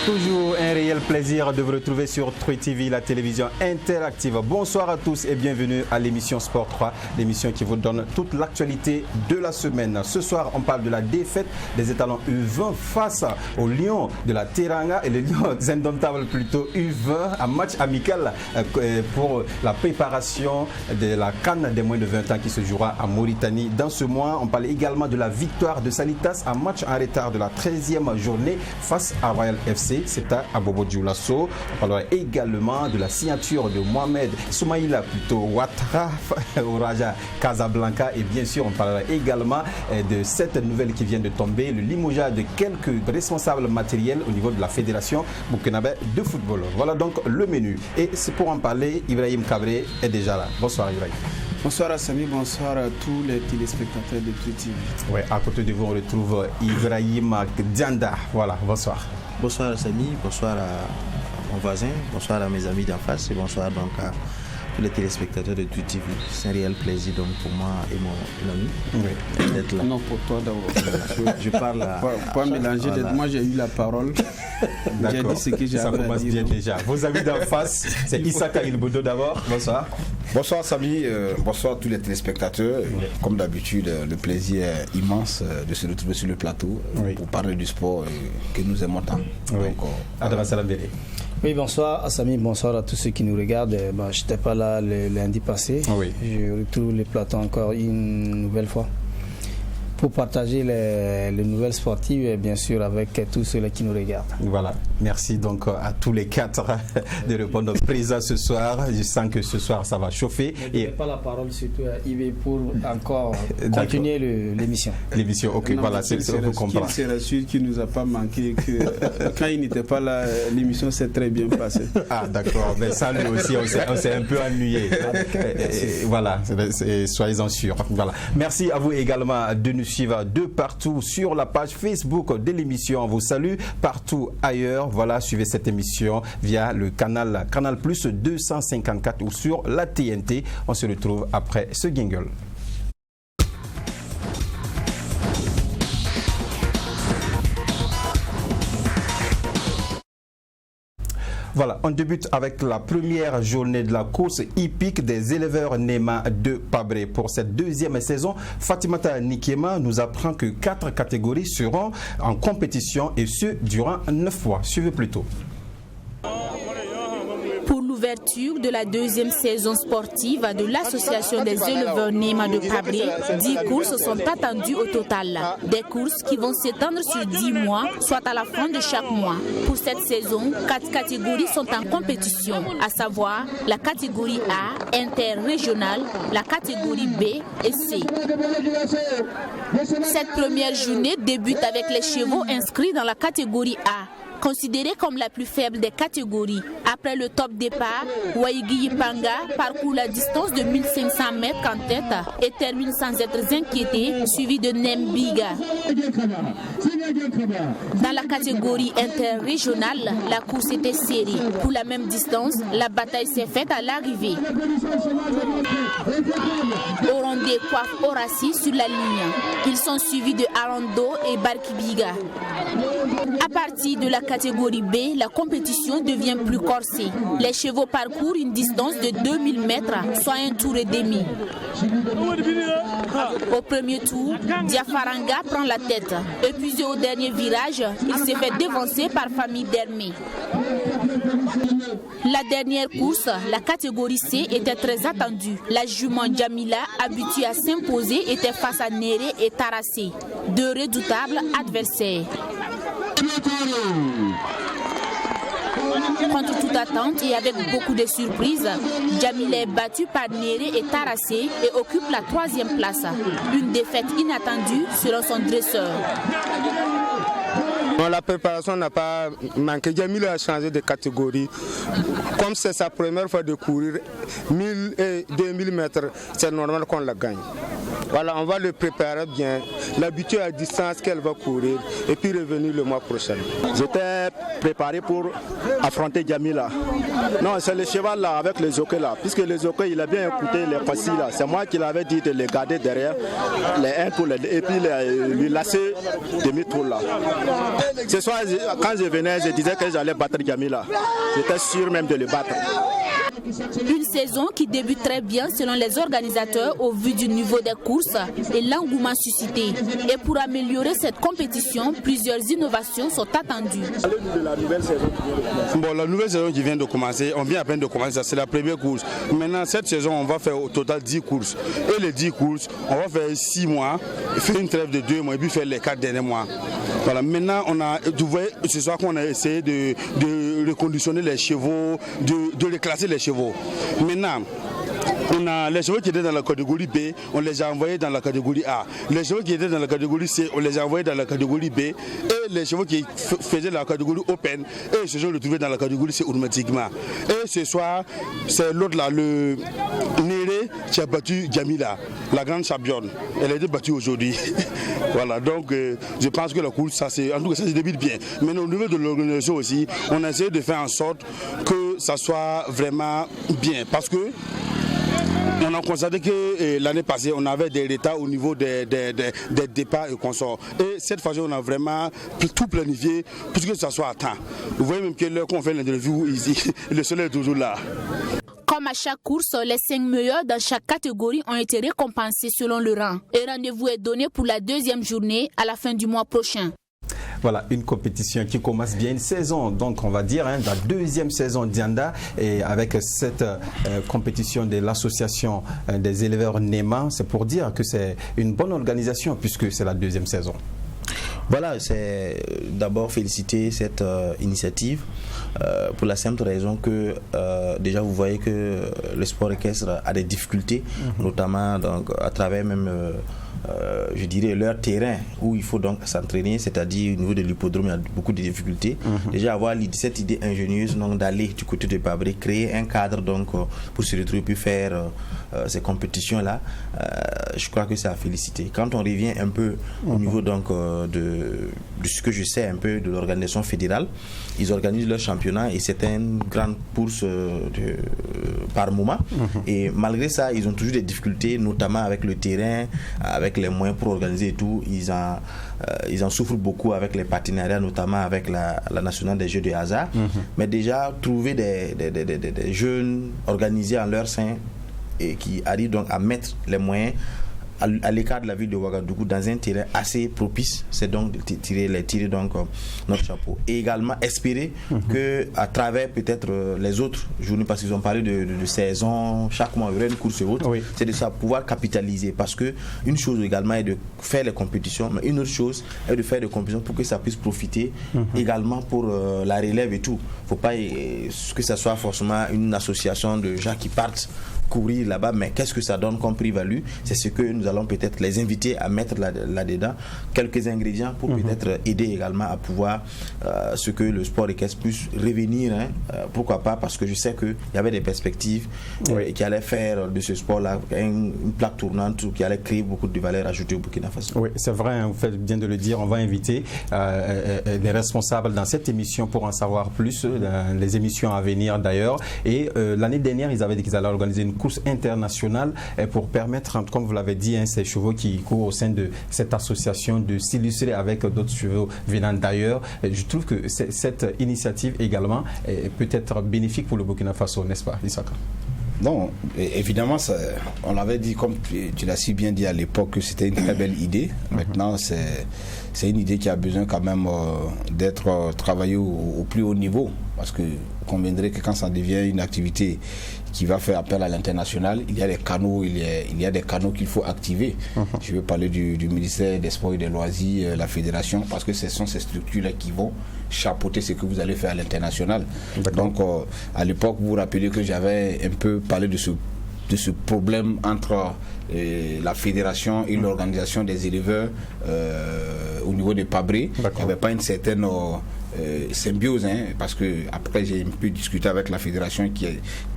Toujours un réel plaisir de vous retrouver sur Troy TV, la télévision interactive. Bonsoir à tous et bienvenue à l'émission Sport 3, l'émission qui vous donne toute l'actualité de la semaine. Ce soir, on parle de la défaite des étalons U20 face aux Lions de la Teranga et les Lions indomptables plutôt U20, un match amical pour la préparation de la CAN des moins de 20 ans qui se jouera en Mauritanie dans ce mois. On parle également de la victoire de Salitas, un match en retard de la 13e journée face à Royal FC. C'est à Bobo Dioulasso. On parlera également de la signature de Mohamed Soumaïla, plutôt Ouattara au Raja Casablanca. Et bien sûr, on parlera également de cette nouvelle qui vient de tomber, le limogeage de quelques responsables matériels au niveau de la Fédération burkinabé de football. Voilà donc le menu. Et c'est pour en parler, Ibrahim Kabré est déjà là. Bonsoir Ibrahim. Bonsoir Assami, bonsoir à tous les téléspectateurs de Troy TV. Oui, à côté de vous, on retrouve Ibrahim Dianda. Voilà, bonsoir. Bonsoir Assami, bonsoir à mon voisin, bonsoir à mes amis d'en face et bonsoir donc à tous les téléspectateurs de Troy TV. C'est un réel plaisir donc pour moi et mon ami d'être là. Non, pour toi d'abord. Je parle à... Pas mélanger, voilà. Moi j'ai eu la parole. J'ai dit ce que j'avais à dire. Ça commence bien déjà. Vos amis d'en face, c'est Issaka Ilboudo d'abord. Bonsoir. Bonsoir Samy, bonsoir à tous les téléspectateurs. Comme d'habitude, le plaisir est immense de se retrouver sur le plateau pour parler du sport que nous aimons tant. Oui. Adama Salambélé. Oui, bonsoir Assami, bonsoir à tous ceux qui nous regardent. Je n'étais pas là le lundi passé. Oui. Je retrouve le plateau encore une nouvelle fois pour partager les nouvelles sportives et bien sûr avec tous ceux qui nous regardent. Voilà, merci donc à tous les quatre de répondre présent ce soir. Je sens que ce soir ça va chauffer. Je n'ai pas la parole surtout à Yves pour encore continuer l'émission. L'émission, ok, non, voilà, c'est vous comprendre. C'est rassuré qu'il ne nous a pas manqué, que quand il n'était pas là, l'émission s'est très bien passée. Ah d'accord, mais ça nous aussi, on s'est un peu ennuyé. Voilà, soyez-en sûrs. Voilà. Merci à vous également de nous suivre de partout sur la page Facebook de l'émission. On vous salue partout ailleurs. Voilà, suivez cette émission via le canal Plus 254 ou sur la TNT. On se retrouve après ce jingle. Voilà, on débute avec la première journée de la course hippique des éleveurs Nema de Pabré. Pour cette deuxième saison, Fatimata Nikema nous apprend que 4 catégories seront en compétition et ce durant 9 mois. Suivez plutôt. Pour l'ouverture de la deuxième saison sportive de l'association des éleveurs Nema de Pabré, 10 courses sont attendues au total. Des courses qui vont s'étendre sur 10 mois, soit à la fin de chaque mois. Pour cette saison, 4 catégories sont en compétition, à savoir la catégorie A, interrégionale, la catégorie B et C. Cette première journée débute avec les chevaux inscrits dans la catégorie A, considérée comme la plus faible des catégories. Après le top départ, Waigi Yipanga parcourt la distance de 1500 mètres en tête et termine sans être inquiété, suivi de Nembiga. Dans la catégorie interrégionale, la course était serrée. Pour la même distance, la bataille s'est faite à l'arrivée. Orondé coiffe Horassi sur la ligne. Ils sont suivis de Arando et Barkibiga. À partir de la catégorie B, la compétition devient plus corsée. Les chevaux parcourent une distance de 2000 mètres, soit un tour et demi. Au premier tour, Diafaranga prend la tête. Épuisé au dernier virage, il s'est fait dévancer par Famille Dermé. La dernière course, la catégorie C, était très attendue. La jument Jamila, habituée à s'imposer, était face à Néré et Tarassé, deux redoutables adversaires. Contre toute attente et avec beaucoup de surprises, Jamila est battu par Néré et Tarassé et occupe la 3e place. Une défaite inattendue selon son dresseur. La préparation n'a pas manqué. Jamila a changé de catégorie. Comme c'est sa première fois de courir 1000 et 2000 mètres, c'est normal qu'on la gagne. Voilà, on va le préparer bien, l'habituer à distance qu'elle va courir et puis revenir le mois prochain. J'étais préparé pour affronter Djamila. Non, c'est le cheval là avec les jockeys là, puisque les jockeys il a bien écouté les passis là. C'est moi qui l'avais dit de les garder derrière, les 1 tour et puis lui lasser demi-tour là. Ce soir, quand je venais, je disais que j'allais battre Djamila. J'étais sûr même de le battre. Une saison qui débute très bien selon les organisateurs au vu du niveau des courses et l'engouement suscité. Et pour améliorer cette compétition, plusieurs innovations sont attendues. Bon, la nouvelle saison qui vient de commencer, on vient à peine de commencer, c'est la première course. Maintenant, cette saison, on va faire au total 10 courses. Et les 10 courses, on va faire 6 mois, faire une trêve de 2 mois et puis faire les 4 derniers mois. Voilà, maintenant, vous voyez, ce soir qu'on a essayé de reconditionner les chevaux, de reclasser les chevaux. Maintenant, on a les chevaux qui étaient dans la catégorie B, on les a envoyés dans la catégorie A. Les chevaux qui étaient dans la catégorie C, on les a envoyés dans la catégorie B. Et les chevaux qui faisaient la catégorie Open, et se sont retrouvés dans la catégorie C automatiquement. Et ce soir, c'est l'autre là, le Néré, qui a battu Djamila, la grande championne. Elle a été battue aujourd'hui. Voilà, donc je pense que la course, en tout cas, ça se débute bien. Mais au niveau de l'organisation aussi, on a essayé de faire en sorte que ça soit vraiment bien. Parce que on a constaté que l'année passée, on avait des retards au niveau des départs et consorts. Et cette fois-ci, on a vraiment tout planifié pour que ça soit à temps. Vous voyez même que l'heure qu'on fait l'interview ici, le soleil est toujours là. Comme à chaque course, les 5 meilleurs dans chaque catégorie ont été récompensés selon le rang. Et rendez-vous est donné pour la deuxième journée à la fin du mois prochain. Voilà, une compétition qui commence bien, une saison, donc on va dire, la deuxième saison d'Yanda, et avec cette compétition de l'association des éleveurs NEMA, c'est pour dire que c'est une bonne organisation puisque c'est la deuxième saison. Voilà, c'est d'abord féliciter cette initiative pour la simple raison que déjà vous voyez que le sport équestre a des difficultés, notamment donc, à travers même je dirais leur terrain où il faut donc s'entraîner, c'est-à-dire au niveau de l'hippodrome, il y a beaucoup de difficultés. Déjà avoir cette idée ingénieuse d'aller du côté de Pabré, créer un cadre donc pour se retrouver puis faire ces compétitions-là, je crois que c'est à féliciter. Quand on revient un peu au niveau donc de ce que je sais un peu de l'organisation fédérale, ils organisent leur championnat et c'est une grande course par moment. Et malgré ça, ils ont toujours des difficultés, notamment avec le terrain, avec les moyens pour organiser et tout. Ils en souffrent beaucoup avec les partenariats, notamment avec la nationale des jeux de hasard. Mais déjà, trouver des jeunes organisés en leur sein et qui arrivent donc à mettre les moyens à l'écart de la ville de Ouagadougou dans un terrain assez propice, c'est donc de tirer donc notre chapeau. Et également espérer que à travers peut-être les autres journées, parce qu'ils ont parlé de saison, chaque mois il y aurait une course et autre, c'est de ça pouvoir capitaliser, parce que une chose également est de faire les compétitions, mais une autre chose est de faire des compétitions pour que ça puisse profiter également pour la relève et tout. Il ne faut pas que ça soit forcément une association de gens qui partent courir là-bas, mais qu'est-ce que ça donne comme prix-value? C'est ce que nous allons peut-être les inviter à mettre là-dedans, quelques ingrédients pour peut-être aider également à pouvoir ce que le sport équestre puisse revenir, pourquoi pas, parce que je sais qu'il y avait des perspectives qui allaient faire de ce sport-là une plaque tournante qui allait créer beaucoup de valeur ajoutée au Burkina Faso. Oui, c'est vrai, vous faites bien de le dire, on va inviter des responsables dans cette émission pour en savoir plus, dans les émissions à venir d'ailleurs, et l'année dernière, ils avaient dit qu'ils allaient organiser une course internationale pour permettre, comme vous l'avez dit, ces chevaux qui courent au sein de cette association de s'illustrer avec d'autres chevaux venant d'ailleurs. Je trouve que cette initiative également peut être bénéfique pour le Burkina Faso, n'est-ce pas, Issaka? Non, évidemment, on l'avait dit, comme tu l'as si bien dit à l'époque, que c'était une très belle idée. Maintenant, c'est une idée qui a besoin quand même d'être travaillée au plus haut niveau. Parce que vous conviendrez que quand ça devient une activité qui va faire appel à l'international, il y a des canaux, il y a des canaux qu'il faut activer. Je veux parler du ministère des Sports et des Loisirs, la fédération, parce que ce sont ces structures-là qui vont chapeauter ce que vous allez faire à l'international. Donc, à l'époque, vous vous rappelez que j'avais un peu parlé de ce ce problème entre la fédération et l'organisation des éleveurs au niveau de Pabré. Il n'y avait pas une certaine symbiose, parce que après j'ai un peu discuté avec la fédération qui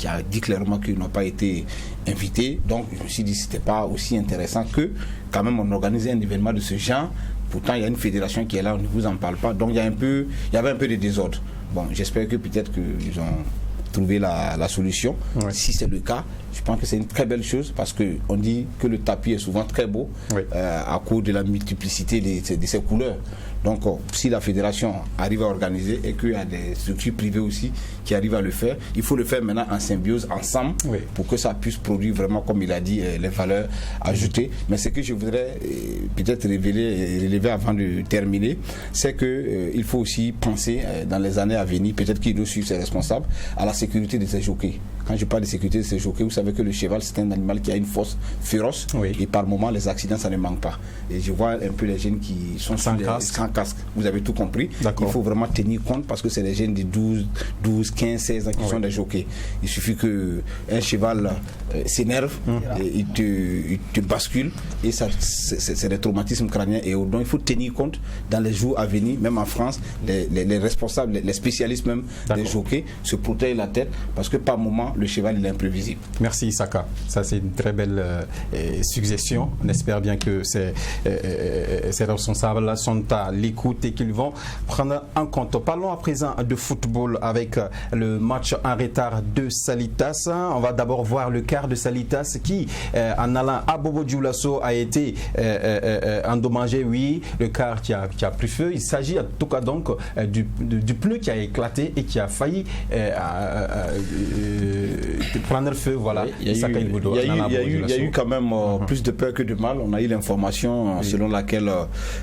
a dit clairement qu'ils n'ont pas été invités. Donc je me suis dit que c'était pas aussi intéressant que quand même on organisait un événement de ce genre. Pourtant il y a une fédération qui est là, on ne vous en parle pas. Donc il y avait un peu de désordre. Bon, j'espère que peut-être qu'ils ont trouvé la solution. Ouais. Si c'est le cas, je pense que c'est une très belle chose parce qu'on dit que le tapis est souvent très beau à cause de la multiplicité de ses couleurs. Donc si la fédération arrive à organiser et qu'il y a des structures privées aussi qui arrivent à le faire, il faut le faire maintenant en symbiose ensemble pour que ça puisse produire vraiment, comme il a dit, les valeurs ajoutées. Mais ce que je voudrais peut-être relever avant de terminer, c'est qu'il faut aussi penser dans les années à venir, peut-être qu'il doit suivre ses responsables, à la sécurité de ses jockeys. Quand je parle de sécurité de ces jockeys, vous savez que le cheval c'est un animal qui a une force féroce et par moment les accidents ça ne manque pas. Et je vois un peu les jeunes qui sont sans casque. Vous avez tout compris. Il faut vraiment tenir compte parce que c'est les jeunes de 12, 15, 16 ans qui sont des jockeys. Il suffit qu'un cheval s'énerve, et il te bascule et ça c'est des traumatismes crâniens et donc il faut tenir compte dans les jours à venir, même en France, les responsables, les spécialistes même des jockeys se protègent la tête parce que par moment le cheval il est imprévisible. Merci Isaka, ça c'est une très belle suggestion. On espère bien que ces responsables sont à l'écoute et qu'ils vont prendre en compte. Parlons à présent de football avec le match en retard de Salitas. On va d'abord voir le quart de Salitas qui en allant à Bobo Dioulasso a été endommagé. Oui, le quart qui a pris feu. Il s'agit en tout cas donc du pneu qui a éclaté et qui a failli prendre feu. Voilà. Il y a eu quand même plus de peur que de mal. On a eu l'information selon laquelle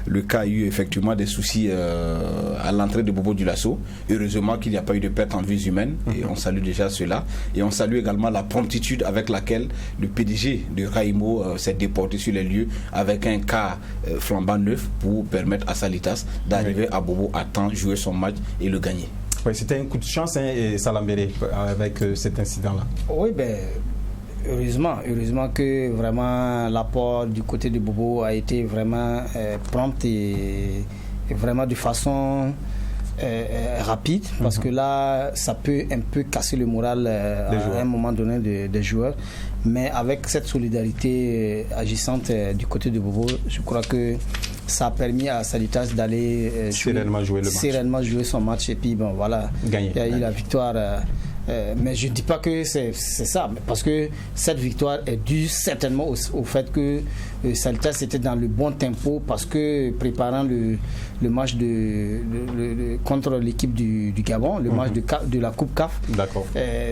le cas a eu effectivement des soucis à l'entrée de Bobo Dioulasso. Heureusement qu'il n'y a pas eu de perte en vies humaines et on salue déjà cela. Et on salue également la promptitude avec laquelle le PDG de Raimo s'est déporté sur les lieux avec un cas flambant neuf pour permettre à Salitas d'arriver à Bobo à temps, jouer son match et le gagner. Oui, c'était un coup de chance Salambéré avec cet incident-là. Oui, heureusement que vraiment l'apport du côté de Bobo a été vraiment prompt et vraiment de façon rapide, parce que là ça peut un peu casser le moral à un moment donné des joueurs, mais avec cette solidarité agissante du côté de Bobo, je crois que ça a permis à Salitas d'aller sereinement jouer son match et puis bon voilà, gagner. Il y a eu la victoire. Mais je ne dis pas que c'est ça, parce que cette victoire est due certainement au fait que Salitas était dans le bon tempo, parce que préparant le match contre l'équipe du Gabon, le match de la Coupe CAF,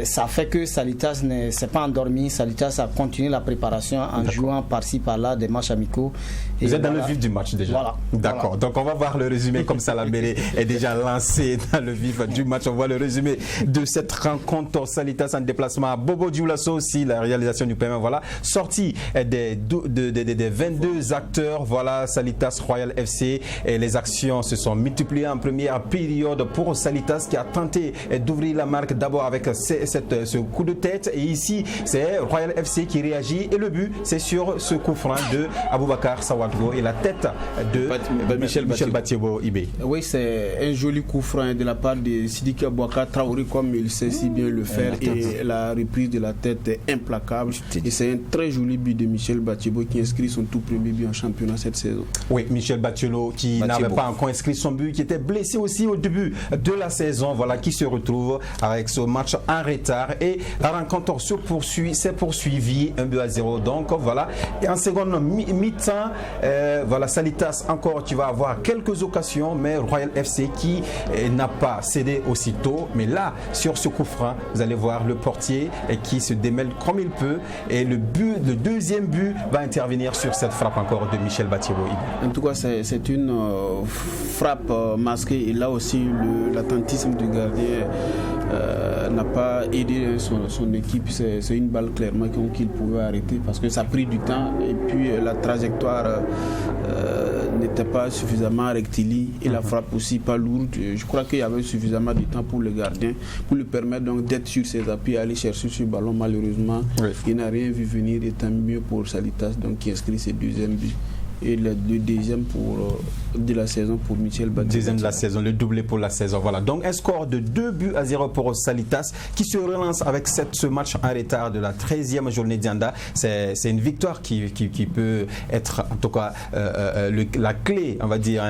ça a fait que Salitas ne s'est pas endormi. Salitas a continué la préparation en jouant par-ci par-là des matchs amicaux. Vous êtes dans le vif du match déjà. Voilà. D'accord. Voilà. Donc on va voir le résumé comme ça. Salambéré est déjà lancé dans le vif du match. On voit le résumé de cette rencontre. Salitas en déplacement à Bobo Dioulasso aussi, la réalisation du paiement. Voilà, sortie des 22 acteurs. Voilà, Salitas Royal FC. Et les actions se sont multipliées en première période pour Salitas qui a tenté d'ouvrir la marque d'abord avec ce coup de tête. Et ici, c'est Royal FC qui réagit. Et le but, c'est sur ce coup franc de Aboubakar Sawadgo et la tête de Michel Batiebo Ibé. Oui, c'est un joli coup franc de la part de Sidiki Aboubakar Traoré, comme il sait si bien le faire, et la reprise de la tête est implacable. Et c'est un très joli but de Michel Batiebo qui inscrit son tout premier but en championnat cette saison. Oui, Michel Batiebo qui n'avait pas encore inscrit son but, qui était blessé aussi au début de la saison, voilà, qui se retrouve avec ce match en retard et la rencontre s'est poursuivie 1-0. Donc voilà, et en seconde mi-temps, voilà, Salitas encore qui va avoir quelques occasions, mais Royal FC qui n'a pas cédé aussitôt. Mais là, sur ce coup franc, vous allez voir le portier qui se démêle comme il peut, et le deuxième but va intervenir sur cette frappe encore de Michel Batiebo. En tout cas, c'est une frappe masquée, et là aussi l'attentisme du gardien n'a pas aidé son équipe. C'est une balle clairement qu'il pouvait arrêter, parce que ça a pris du temps, et puis la trajectoire n'était pas suffisamment rectiligne et la frappe aussi pas lourde. Je crois qu'il y avait suffisamment de temps pour le gardien, pour lui permettre donc d'être sur ses appuis, aller chercher ce ballon. Malheureusement, il n'a rien vu venir, et tant mieux pour Salitas, donc qui inscrit ses deuxièmes buts. Et le deuxième de la saison pour Michel Batibo. Deuxième de la saison, le doublé pour la saison. Voilà. Donc un score de 2-0 pour Salitas qui se relance avec ce match en retard de la 13e journée d'Ianda. C'est une victoire qui peut être en tout cas la clé, on va dire,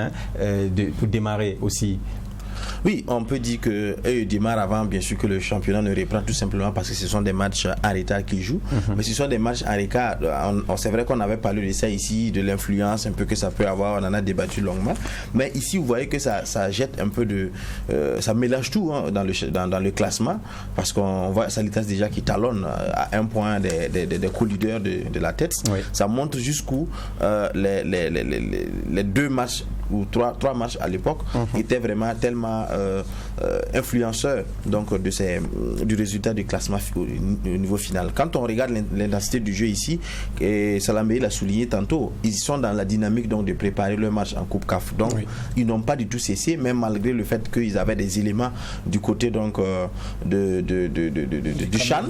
pour démarrer aussi. Oui, on peut dire qu'eux démarrent avant, bien sûr, que le championnat ne reprend, tout simplement parce que ce sont des matchs en retard qu'ils jouent. Mais ce sont des matchs en retard. C'est vrai qu'on avait parlé de ça ici, de l'influence un peu que ça peut avoir, on en a débattu longuement. Mais ici, vous voyez que ça jette un peu ça mélange tout dans le classement, parce qu'on voit Salitas déjà qui talonne à un point des co-leaders de la tête. Oui. Ça montre jusqu'où les deux matchs ou trois matchs à l'époque étaient vraiment tellement influenceurs donc du résultat du classement au niveau final. Quand on regarde l'intensité du jeu ici, et Salamé l'a souligné tantôt, ils sont dans la dynamique donc de préparer le match en Coupe CAF. Donc ils n'ont pas du tout cessé, même malgré le fait qu'ils avaient des éléments du côté donc du Chan,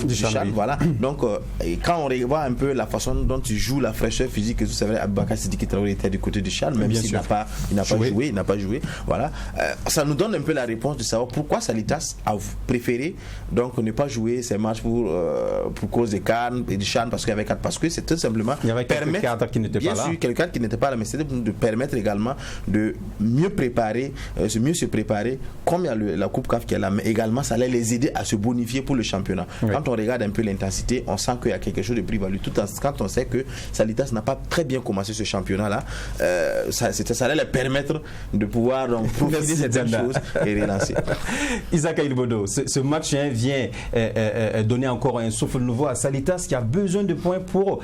voilà. Donc et quand on regarde un peu la façon dont ils jouent, la fraîcheur physique, c'est vrai, Aboubakar Sidiki Traoré était du côté du Chan, même s'il n'a pas joué, voilà. Ça nous donne un peu la réponse de savoir pourquoi Salitas a préféré donc ne pas jouer ces matchs pour cause des Cannes et du Chan, parce qu'il y avait 4, parce que c'est tout simplement il y avait quelques cadres qui n'étaient pas là. Bien sûr, quelqu'un qui n'était pas là, mais c'était de permettre également de mieux se préparer, comme il y a la Coupe CAF qui est là, mais également ça allait les aider à se bonifier pour le championnat. Quand on regarde un peu l'intensité, on sent qu'il y a quelque chose de plus-value, tout quand on sait que Salitas n'a pas très bien commencé ce championnat-là, ça allait les permettre de pouvoir donc profiter de certaines choses et relancer. Isaac Aïlbodo, ce match vient donner encore un souffle nouveau à Salitas qui a besoin de points pour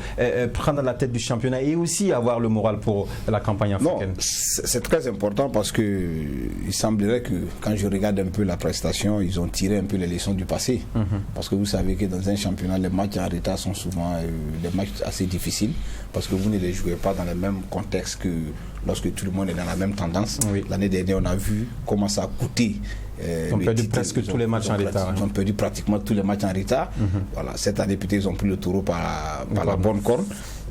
prendre la tête du championnat et aussi avoir le moral pour la campagne africaine. Non, c'est très important parce que il semblerait que quand je regarde un peu la prestation, ils ont tiré un peu les leçons du passé. Parce que vous savez que dans un championnat, les matchs en retard sont souvent des matchs assez difficiles parce que vous ne les jouez pas dans le même contexte que lorsque tout le monde est dans la même tendance. L'année dernière, on a vu comment ça a coûté. Ils ont perdu presque tous les matchs en retard. Ils ont perdu pratiquement tous les matchs en retard. Voilà, cette année, peut-être, ils ont pris le taureau par la bonne corne.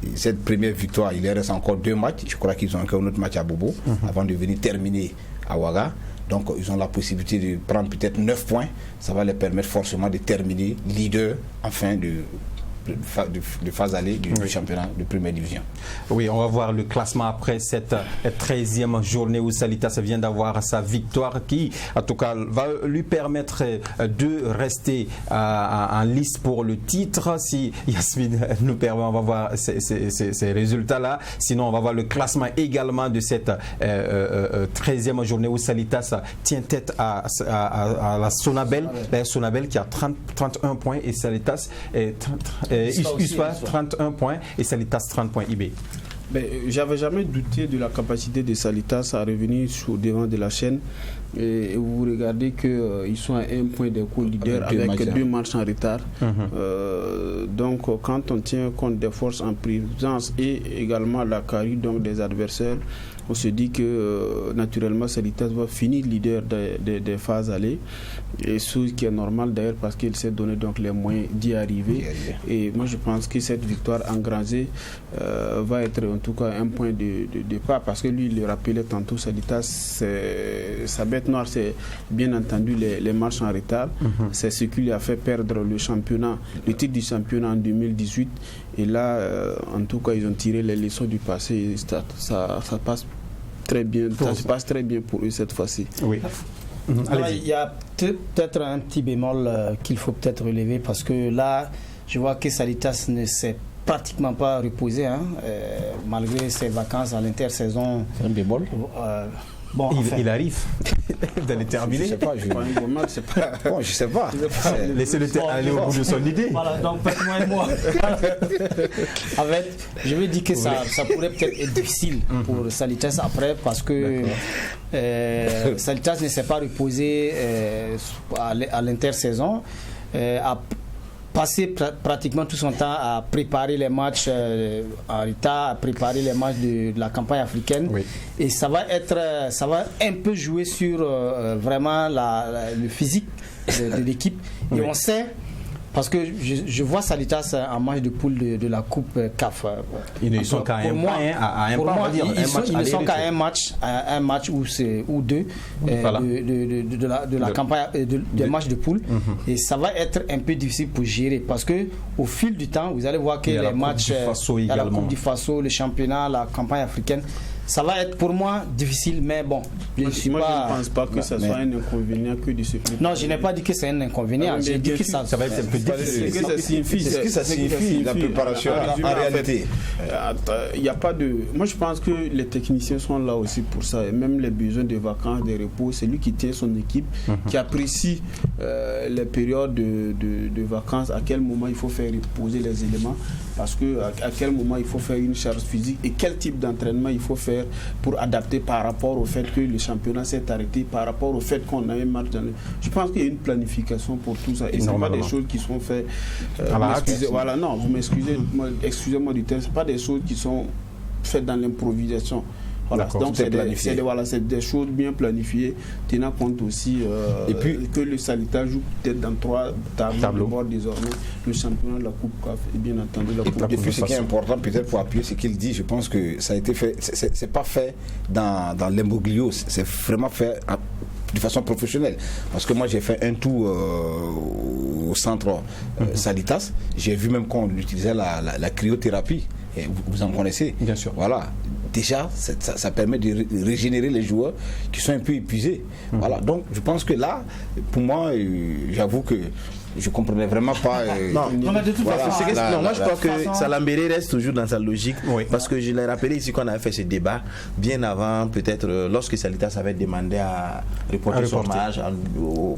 Et cette première victoire, il reste encore 2 matchs. Je crois qu'ils ont encore un autre match à Bobo avant de venir terminer à Ouaga. Donc, ils ont la possibilité de prendre peut-être 9 points. Ça va les permettre forcément de terminer leader en fin de phase allée du championnat de première division. Oui, on va voir le classement après cette 13e journée où Salitas vient d'avoir sa victoire qui, en tout cas, va lui permettre de rester en lice pour le titre. Si Yasmine nous permet, on va voir ces résultats-là. Sinon, on va voir le classement également de cette 13e journée où Salitas tient tête à la Sonabel. La Sonabel qui a 31 points et Salitas est 31 points et Salitas 30 points IB. J'avais jamais douté de la capacité de Salitas à revenir sur devant de la chaîne. Et vous regardez qu'ils sont à 1 point des co-leaders avec 2 matchs en retard. Donc quand on tient compte des forces en présence et également la carie donc des adversaires, on se dit que naturellement Salitas va finir leader des phases allées, et ce qui est normal d'ailleurs parce qu'il s'est donné donc les moyens d'y arriver. Et moi je pense que cette victoire engrangée va être en tout cas un point de départ, parce que lui il le rappelait tantôt, Salitas sa bête noire c'est bien entendu les matchs en retard. C'est ce qui lui a fait perdre le titre du championnat en 2018, et là en tout cas ils ont tiré les leçons du passé et ça passe très bien, ça se passe très bien pour eux cette fois-ci. Oui. Il y a peut-être un petit bémol qu'il faut peut-être relever, parce que là je vois que Salitas ne s'est pratiquement pas reposé malgré ses vacances à l'intersaison. C'est un bémol. Bon, il arrive d'aller terminer. Je sais pas. Bon, je sais pas. Laissez-le aller au bout de son idée. Voilà, donc faites-moi et moi. En fait, je veux dire que ça pourrait peut-être être difficile pour Salitas après, parce que Salitas ne s'est pas reposé à l'intersaison. passé pratiquement tout son temps à préparer les matchs en retard, à préparer les matchs de la campagne africaine. Oui. Et ça va un peu jouer sur vraiment le physique de l'équipe. Et oui. On sait, parce que je vois Salitas en match de poule de la Coupe CAF. Ils ne sont qu'à un match. Ils ne sont qu'à un match ou deux de la campagne des matchs de poule. Et ça va être un peu difficile pour gérer parce que au fil du temps, vous allez voir que les matchs, la Coupe du Faso, le championnat, la campagne africaine, ça va être pour moi difficile, mais bon. Je ne pense pas que ça soit un inconvénient que de se préparer. Non, je n'ai pas dit que c'est un inconvénient. J'ai dit que ça va être un peu difficile. Qu'est-ce que ça signifie la préparation en réalité? Il n'y a pas de. Moi, je pense que les techniciens sont là aussi pour ça. Et même les besoins de vacances, de repos, c'est lui qui tient son équipe, qui apprécie les périodes de vacances, à quel moment il faut faire reposer les éléments, parce que à quel moment il faut faire une charge physique et quel type d'entraînement il faut faire pour adapter par rapport au fait que le championnat s'est arrêté, par rapport au fait qu'on a un match dans le... Je pense qu'il y a une planification pour tout ça. Et ce n'est pas des choses qui sont faites... voilà, non, vous m'excusez, excusez-moi du terme, ce n'est pas des choses qui sont faites dans l'improvisation. Voilà, donc c'est des choses bien planifiées, tenant compte aussi et puis, que le Salitas joue peut-être dans 3 tableaux de bord désormais, le championnat, la Coupe CAF et bien entendu la Coupe. Et puis ce qui est important peut-être pour appuyer ce qu'il dit, je pense que ça a été fait, c'est pas fait dans l'imbroglio, c'est vraiment fait de façon professionnelle, parce que moi j'ai fait un tour au centre Salitas, j'ai vu même qu'on utilisait la cryothérapie, et vous en connaissez. Bien sûr. Voilà. Déjà, ça permet de régénérer les joueurs qui sont un peu épuisés. Voilà. Donc, je pense que là, pour moi, j'avoue que je ne comprenais vraiment pas. Non, mais de toute façon, moi je crois que Salambéré reste toujours dans sa logique, parce que je l'ai rappelé ici qu'on avait fait ce débat bien avant, peut-être lorsque Salitas avait demandé à reporter son match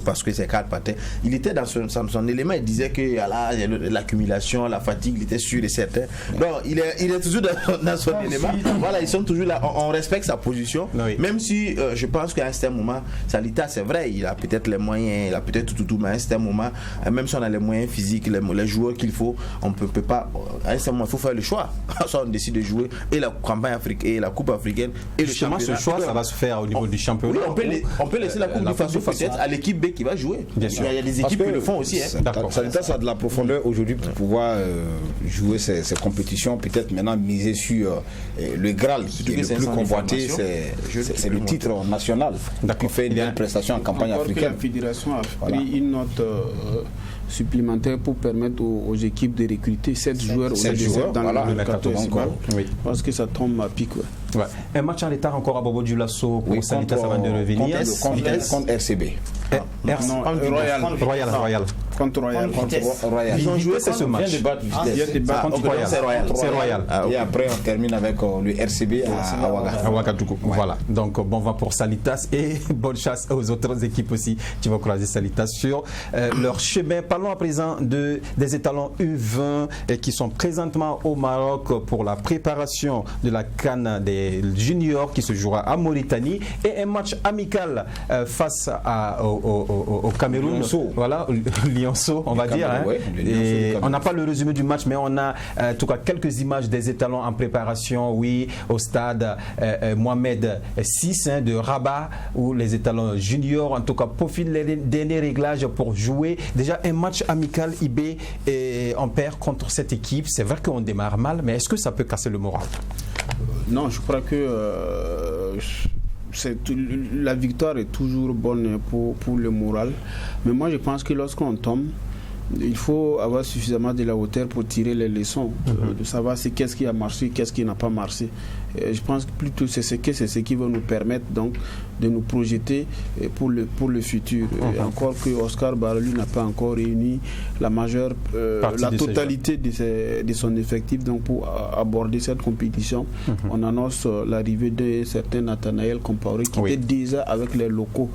parce que c'est 4 patins. Il était dans son élément, il disait que l'accumulation, la fatigue, il était sûr et certain. Donc il est toujours dans son élément. Voilà, ils sont toujours là. On respecte sa position, même si je pense qu'à un certain moment, Salitas, c'est vrai, il a peut-être les moyens, il a peut-être tout, mais à un certain moment, même si on a les moyens physiques, les joueurs qu'il faut, on ne peut pas. À un certain moment, il faut faire le choix. Soit on décide de jouer et la campagne africaine et la Coupe africaine et justement, le championnat. Ce choix, ça va se faire au niveau du championnat. Oui, on peut laisser la Coupe du Faso peut-être à l'équipe B qui va jouer. Bien sûr. Il y a des équipes qui le font aussi. Salitas a de la profondeur aujourd'hui pour pouvoir jouer ces compétitions. Peut-être maintenant miser sur le Graal qui est le plus convoité, c'est le titre national qui fait une belle prestation en campagne africaine. La fédération a pris une note supplémentaire pour permettre aux équipes de recruter 7 joueurs dans le 14 parce que ça tombe à pic. Ouais. Un match en retard encore à Bobo Dioulasso pour Salitas avant de revenir contre RCB. Royal. Contre Royal. Ils ont joué ce match. Contre Royal. Et après on termine avec le RCB à Ouagadougou. Voilà. Donc bon vent pour Salitas et bonne chasse aux autres équipes aussi qui vont croiser Salitas sur leur chemin. Parlons à présent des étalons U20 qui sont présentement au Maroc pour la préparation de la CAN des juniors qui se jouera à Mauritanie et un match amical face au Cameroun. Voilà, Lionceau, on va dire. Et on n'a pas le résumé du match, mais on a en tout cas quelques images des étalons en préparation, au stade Mohamed VI de Rabat, où les étalons juniors, en tout cas, profilent les derniers réglages pour jouer. Déjà, un match amical IB et on perd contre cette équipe. C'est vrai qu'on démarre mal, mais est-ce que ça peut casser le moral? Non, je crois que la victoire est toujours bonne pour le moral. Mais moi, je pense que lorsqu'on tombe, il faut avoir suffisamment de la hauteur pour tirer les leçons, de savoir qu'est-ce qui a marché, qu'est-ce qui n'a pas marché. Je pense que plutôt c'est ce qui va nous permettre donc de nous projeter pour le futur. Encore que Oscar Baralou n'a pas encore réuni la totalité de son effectif donc pour aborder cette compétition. On annonce l'arrivée de certains Nathanaël Compaoré qui était déjà avec les locaux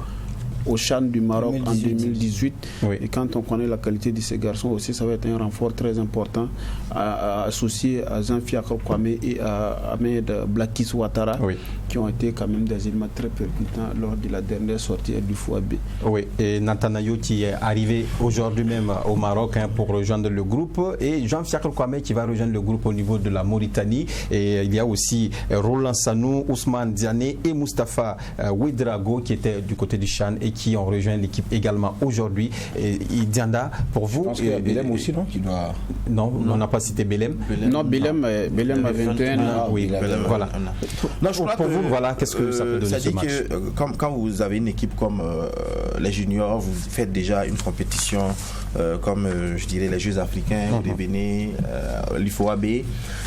au CHAN du Maroc 2018. en 2018. Oui. Et quand on connaît la qualité de ces garçons aussi, ça va être un renfort très important à associer à Jean-Fiacre Kwame et à Ahmed Blakis Ouattara, Oui. qui ont été quand même des éléments très percutants lors de la dernière sortie du FOAB. Oui, et Nathanayo qui est arrivé aujourd'hui même au Maroc pour rejoindre le groupe, et Jean-Fiacre Kwame qui va rejoindre le groupe au niveau de la Mauritanie. Et il y a aussi Roland Sanou, Ousmane Diané et Mustapha Ouedraogo qui étaient du côté du CHAN et qui ont rejoint l'équipe également aujourd'hui. Et Dianda, pour vous... Je pense qu'il y a Belem aussi, non, qui doit... Non, on n'a pas cité Belem. Non, Belem a 21 ans. Oui, Belem, voilà. Non, je crois pour que, vous, voilà, qu'est-ce que ça peut donner ça ce dit match? que quand vous avez une équipe comme les juniors, vous faites déjà une compétition comme je dirais les Jeux africains, les Bénin, l'IFOAB.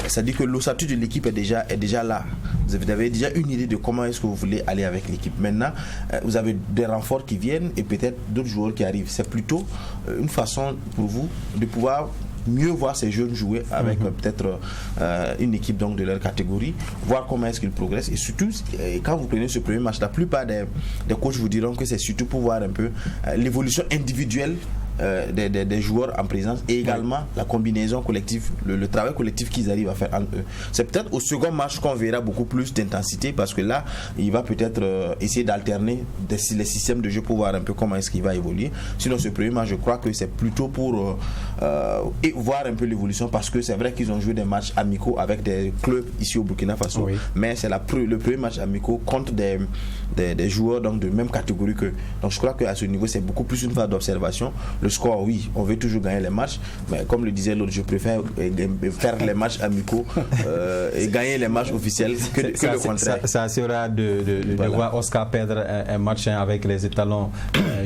Ça dit que l'ossature de l'équipe est déjà là. Vous avez déjà une idée de comment est-ce que vous voulez aller avec l'équipe. Maintenant, vous avez des renforts qui viennent et peut-être d'autres joueurs qui arrivent. C'est plutôt une façon pour vous de pouvoir mieux voir ces jeunes jouer avec peut-être une équipe donc de leur catégorie, voir comment est-ce qu'ils progressent, et surtout quand vous prenez ce premier match, la plupart des coachs vous diront que c'est surtout pour voir un peu l'évolution individuelle des joueurs en présence et également la combinaison collective, le travail collectif qu'ils arrivent à faire entre eux. C'est peut-être au second match qu'on verra beaucoup plus d'intensité, parce que là il va peut-être essayer d'alterner les systèmes de jeu pour voir un peu comment est-ce qu'il va évoluer. Sinon ce premier match, je crois que c'est plutôt pour voir un peu l'évolution, parce que c'est vrai qu'ils ont joué des matchs amicaux avec des clubs ici au Burkina Faso, mais c'est le premier match amicaux contre des joueurs donc de même catégorie qu'eux. Donc je crois qu'à ce niveau c'est beaucoup plus une phase d'observation. Le score, oui, on veut toujours gagner les matchs, mais comme le disait l'autre, je préfère faire les matchs amicaux et gagner les matchs officiels que le contraire. Ça sera de voir Oscar perdre un match avec les étalons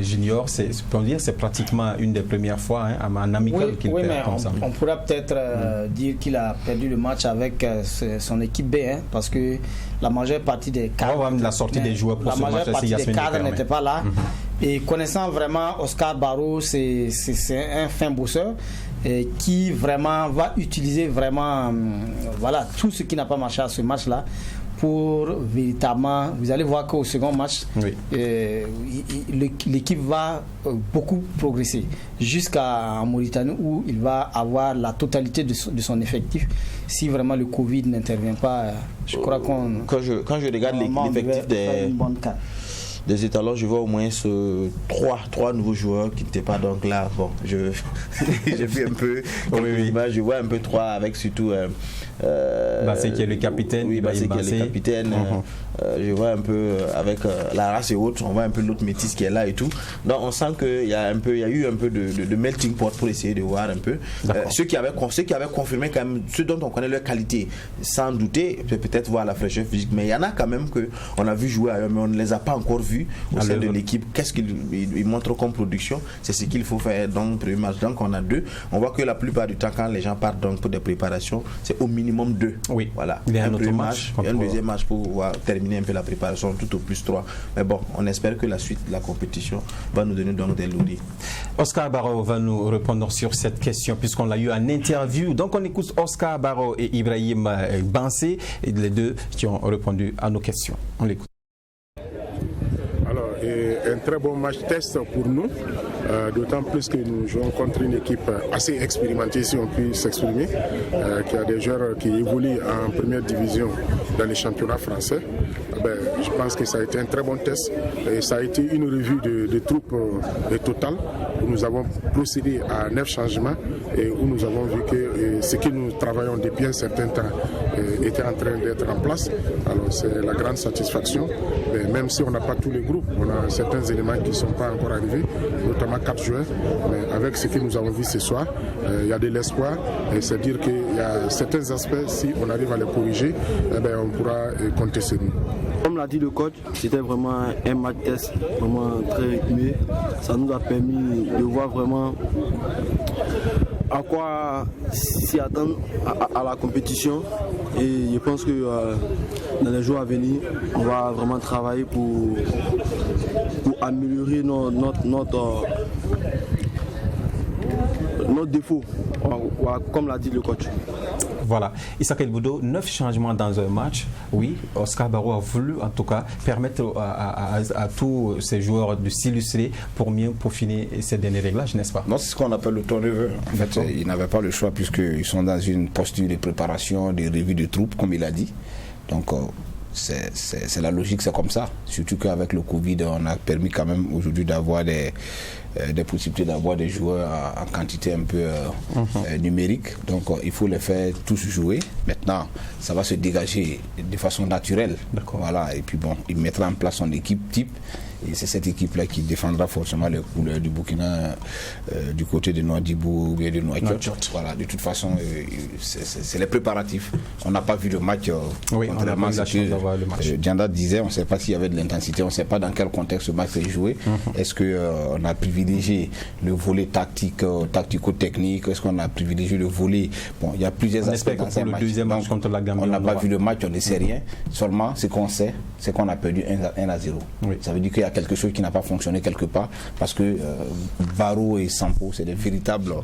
juniors. C'est pratiquement une des premières fois en amical qu'il perd comme ça. On pourra peut-être dire qu'il a perdu le match avec son équipe B, parce que la majeure partie des cadres, la sortie des joueurs pour ce match, des cadres n'étaient pas là. Et connaissant vraiment Oscar Barrow, c'est un fin bosseur qui vraiment va utiliser vraiment tout ce qui n'a pas marché à ce match-là pour véritablement, vous allez voir qu'au second match, l'équipe va beaucoup progresser jusqu'à Mauritanie, où il va avoir la totalité de son effectif. Si vraiment le Covid n'intervient pas, je crois qu'on... Quand je regarde l'effectif des étalons, je vois au moins trois nouveaux joueurs qui n'étaient pas donc là. Bon, j'ai vu un peu je vois un peu trois avec surtout Bassé qui est le capitaine. Oui, Bassé qui est le capitaine. Je vois un peu avec la race et autres, on voit un peu l'autre métis qui est là et tout. Donc on sent qu'il y a eu un peu de melting pot pour essayer de voir un peu ceux qui avaient confirmé quand même, ceux dont on connaît leur qualité, sans douter, peut-être voir la fraîcheur physique, mais il y en a quand même qu'on a vu jouer ailleurs, mais on ne les a pas encore vus au sein de l'équipe. Qu'est-ce qu'ils montrent comme production? C'est ce qu'il faut faire dans le premier match. Donc on a deux. On voit que la plupart du temps, quand les gens partent donc pour des préparations, c'est au minimum 2. Oui. Voilà. Il y a un premier match et un deuxième match pour pouvoir terminer un peu la préparation, tout au plus 3. Mais bon, on espère que la suite de la compétition va nous donner donc des lourds. Oscar Barrow va nous répondre sur cette question puisqu'on l'a eu en interview. Donc on écoute Oscar Barrow et Ibrahim Bansé, les deux qui ont répondu à nos questions. On l'écoute. Alors, un très bon match test pour nous, d'autant plus que nous jouons contre une équipe assez expérimentée, si on peut s'exprimer, qui a des joueurs qui évoluent en première division dans les championnats français. Je pense que ça a été un très bon test et ça a été une revue de troupes totale où nous avons procédé à 9 changements et où nous avons vu que ce que nous travaillons depuis un certain temps était en train d'être en place. Alors c'est la grande satisfaction, mais même si on n'a pas tous les groupes, on a certains éléments qui ne sont pas encore arrivés, notamment 4 joueurs, mais avec ce que nous avons vu ce soir, il y a de l'espoir, et c'est dire qu'il y a certains aspects, si on arrive à les corriger, on pourra compter sur nous. Comme l'a dit le coach, c'était vraiment un match test, vraiment très rythmé. Ça nous a permis de voir vraiment à quoi s'y attendre à la compétition. Et je pense que dans les jours à venir, on va vraiment travailler pour améliorer notre défaut, comme l'a dit le coach. Voilà. Issa Kelboudo, 9 changements dans un match. Oui, Oscar Barrow a voulu en tout cas permettre à tous ces joueurs de s'illustrer pour mieux peaufiner ces derniers réglages, n'est-ce pas? Non, c'est ce qu'on appelle le turnover. En fait, ils n'avaient pas le choix puisqu'ils sont dans une posture de préparation, de revue de troupes, comme il a dit. Donc, c'est la logique, c'est comme ça. Surtout qu'avec le Covid, on a permis quand même aujourd'hui d'avoir des possibilités d'avoir des joueurs en quantité un peu numérique. Donc, il faut les faire tous jouer. Maintenant, ça va se dégager de façon naturelle. Voilà. Et puis, bon, il mettra en place son équipe type. Et c'est cette équipe-là qui défendra forcément les couleurs du Burkina du côté de Nouadhibou ou bien de Nouakchott. Voilà, de toute façon, c'est les préparatifs. On n'a pas vu le match. Contrairement à ce que Dianda disait, on ne sait pas s'il y avait de l'intensité, on ne sait pas dans quel contexte ce match s'est joué. Est-ce qu'on a privilégié le volet tactico-technique? Est-ce qu'on a privilégié le volet... Bon, il y a plusieurs aspects dans ce match. Deuxième match contre la Gambie, on n'a pas vu le match, on ne sait rien. Seulement, ce qu'on sait, c'est qu'on a perdu 1-0. Ça veut dire qu'il y a quelque chose qui n'a pas fonctionné quelque part parce que Barrow et Sampo, c'est des véritables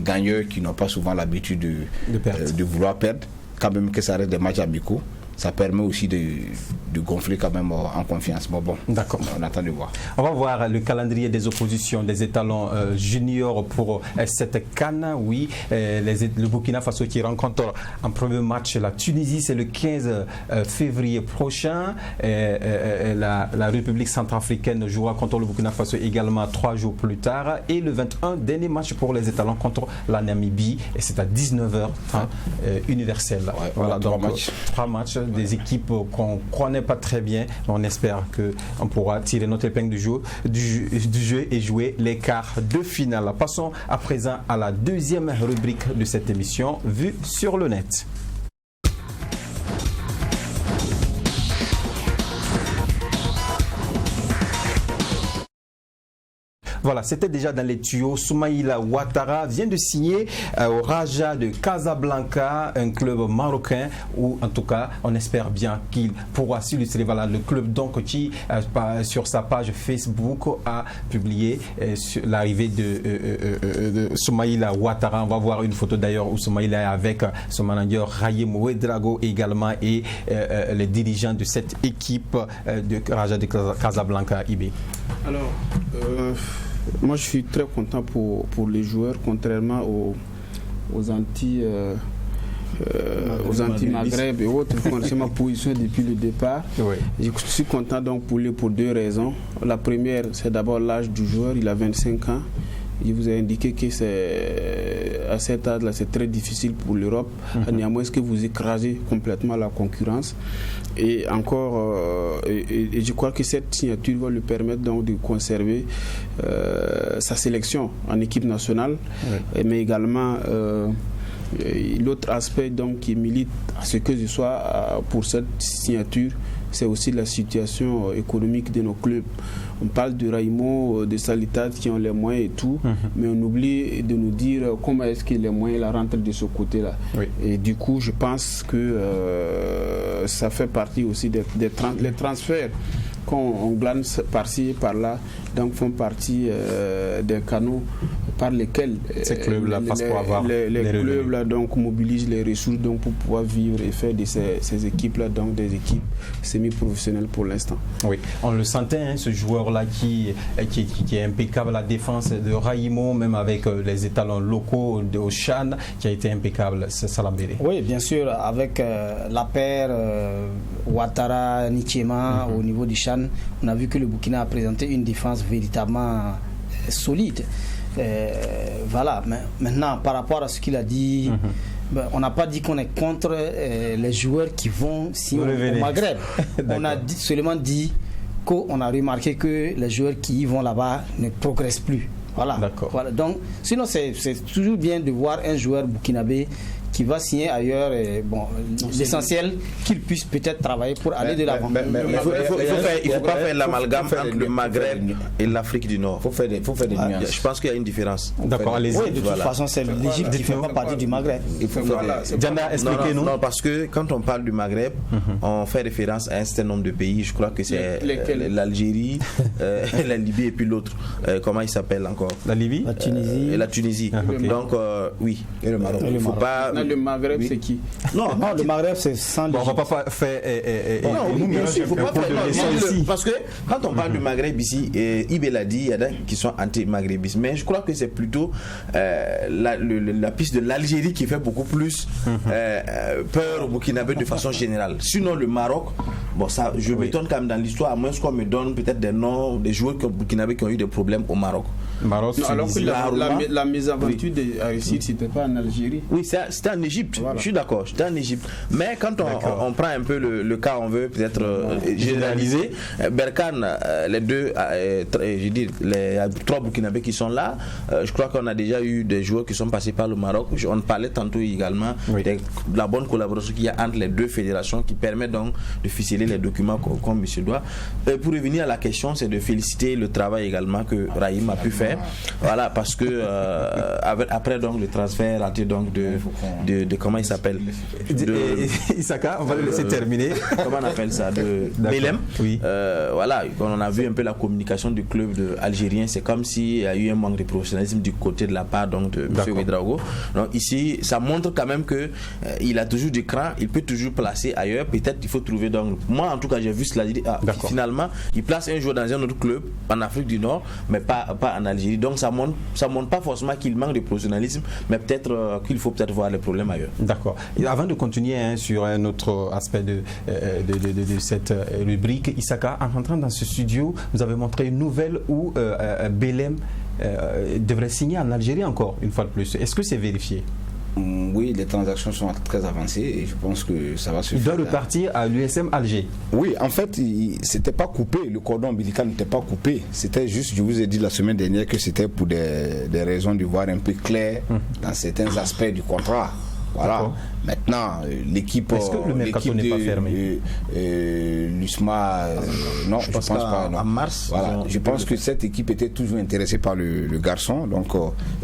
gagneurs qui n'ont pas souvent l'habitude de vouloir perdre. Quand même que ça reste des matchs amicaux, ça permet aussi de gonfler quand même en confiance. Bon, d'accord. On attend de voir. On va voir le calendrier des oppositions des étalons juniors pour cette CAN. Oui, le Burkina Faso qui rencontre en premier match la Tunisie, c'est le 15 février prochain. La République centrafricaine jouera contre le Burkina Faso également 3 jours plus tard. Et le 21, dernier match pour les étalons contre la Namibie. Et c'est à 19h universel. Voilà, donc 3 matchs. Des équipes qu'on ne connaît pas très bien. On espère qu'on pourra tirer notre épingle du jeu et jouer les quarts de finale. Passons à présent à la deuxième rubrique de cette émission, Vue sur le net. Voilà, c'était déjà dans les tuyaux. Soumaïla Ouattara vient de signer au Raja de Casablanca, un club marocain où, en tout cas, on espère bien qu'il pourra s'illustrer. Voilà, le club donc qui, sur sa page Facebook, a publié l'arrivée de Soumaïla Ouattara. On va voir une photo d'ailleurs où Soumaïla est avec son manager Raïm Ouedraogo également et les dirigeants de cette équipe de Raja de Casablanca IB. Alors, moi je suis très content pour les joueurs, contrairement aux anti-Maghreb et autres. C'est ma position depuis le départ. Oui. Je suis content donc pour lui pour 2 raisons. La première, c'est d'abord l'âge du joueur, il a 25 ans. Il vous a indiqué que à cet âge-là, c'est très difficile pour l'Europe. Néanmoins, est-ce que vous écrasez complètement la concurrence? Et encore, et je crois que cette signature va lui permettre donc de conserver sa sélection en équipe nationale, mais également l'autre aspect donc qui milite à ce que je sois pour cette signature, c'est aussi la situation économique de nos clubs. On parle de Raimo, de Salitat qui ont les moyens et tout, mais on oublie de nous dire comment est-ce que les moyens rentrent de ce côté-là. Oui. Et du coup, je pense que ça fait partie aussi les transferts qu'on glane par-ci et par-là, donc font partie des canaux par lesquels ces clubs-là les clubs-là donc mobilisent les ressources donc pour pouvoir vivre et faire de ces équipes-là donc des équipes semi-professionnelles pour l'instant. Oui, on le sentait, hein, ce joueur-là qui est impeccable à la défense de Raïmo, même avec les étalons locaux de Chan, qui a été impeccable, c'est Salambéré. Oui, bien sûr, avec la paire Ouattara, Nichema au niveau du Chan, on a vu que le Burkina a présenté une défense véritablement solide. Voilà, mais maintenant par rapport à ce qu'il a dit, on n'a pas dit qu'on est contre les joueurs qui vont signer au Maghreb. On a seulement dit qu'on a remarqué que les joueurs qui y vont là-bas ne progressent plus. Voilà. Voilà. Donc, sinon, c'est toujours bien de voir un joueur burkinabé qui va signer ailleurs. L'essentiel, qu'il puisse peut-être travailler pour aller de l'avant. Il ne faut pas faire l'amalgame entre le Maghreb et l'Afrique du Nord. Il faut faire des nuances. Je pense qu'il y a une différence. D'accord, allez-y. Oui, de toute façon, c'est l'Égypte qui ne fait pas partie du Maghreb. Diana, expliquez-nous. Non, parce que quand on parle du Maghreb, on fait référence à un certain nombre de pays. Je crois que c'est l'Algérie, la Libye et puis l'autre. Comment il s'appelle encore? La Libye, la Tunisie. La Tunisie. Donc, oui. Et le Maroc. Il ne faut pas Dans le Maghreb, c'est qui? Non, le Maghreb, c'est sans on va pas faire. Non, bien sûr, il faut pas faire. Parce que quand on parle du Maghreb ici, Ibé l'a dit, il y en a qui sont anti-maghrébistes. Mais je crois que c'est plutôt la piste de l'Algérie qui fait beaucoup plus peur au Burkinabé de façon générale. Sinon, le Maroc, bon, ça, je m'étonne quand même dans l'histoire, à moins qu'on me donne peut-être des noms des joueurs burkinabés qui ont eu des problèmes au Maroc. Non, alors que la mésaventure de Aristide, c'était pas en Algérie. Oui, c'était en Égypte. Voilà. Je suis d'accord, c'était en Égypte. Mais quand on prend un peu le cas, on veut peut-être généraliser. Berkane, les deux, je dis, les 3 Burkinabés qui sont là, je crois qu'on a déjà eu des joueurs qui sont passés par le Maroc. On parlait tantôt également de la bonne collaboration qu'il y a entre les deux fédérations qui permet donc de ficeler les documents comme il se doit. Pour revenir à la question, c'est de féliciter le travail également que Raïm a pu faire. Voilà, parce que après donc le transfert donc de comment il s'appelle, Isaka, on va le laisser terminer. Comment on appelle ça, de Belém. Oui. Voilà, quand on a vu un peu la communication du club algérien, c'est comme s'il y a eu un manque de professionnalisme du côté de la part donc de M. Ouedraogo. Donc ici, ça montre quand même que il a toujours du cran, il peut toujours placer ailleurs. Peut-être il faut trouver donc. Moi en tout cas j'ai vu cela dit. Finalement, il place un joueur dans un autre club en Afrique du Nord, mais pas en Algérie. Donc ça montre pas forcément qu'il manque de professionnalisme, mais peut-être qu'il faut peut-être voir les problèmes ailleurs. D'accord. Et avant de continuer sur un autre aspect de cette rubrique, Isaka, en rentrant dans ce studio, vous avez montré une nouvelle où Belém devrait signer en Algérie encore une fois de plus. Est-ce que c'est vérifié? Oui, les transactions sont très avancées et je pense que ça va se faire. Il doit repartir à l'USM Alger. Oui, en fait, c'était pas coupé, le cordon ombilical n'était pas coupé. C'était juste, je vous ai dit la semaine dernière que c'était pour des raisons de voir un peu clair dans certains aspects du contrat. Voilà. Maintenant, l'équipe. Est-ce que le mercato n'est pas fermé? L'USMA, non, je pense pas. Non. En mars. Voilà. Je pense que cette équipe était toujours intéressée par le garçon. Donc,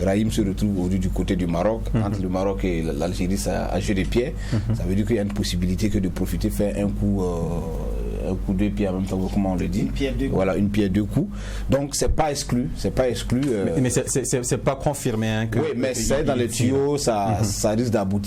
Raïm se retrouve aujourd'hui du côté du Maroc. Entre le Maroc et l'Algérie, ça a joué des pieds. Ça veut dire qu'il y a une possibilité que de profiter, faire un coup deux pieds en même temps, comment on le dit. Voilà, une pierre deux coups. Donc, c'est pas exclu. Mais c'est pas confirmé. Hein, oui, mais c'est dans les tuyaux, ça risque d'aboutir.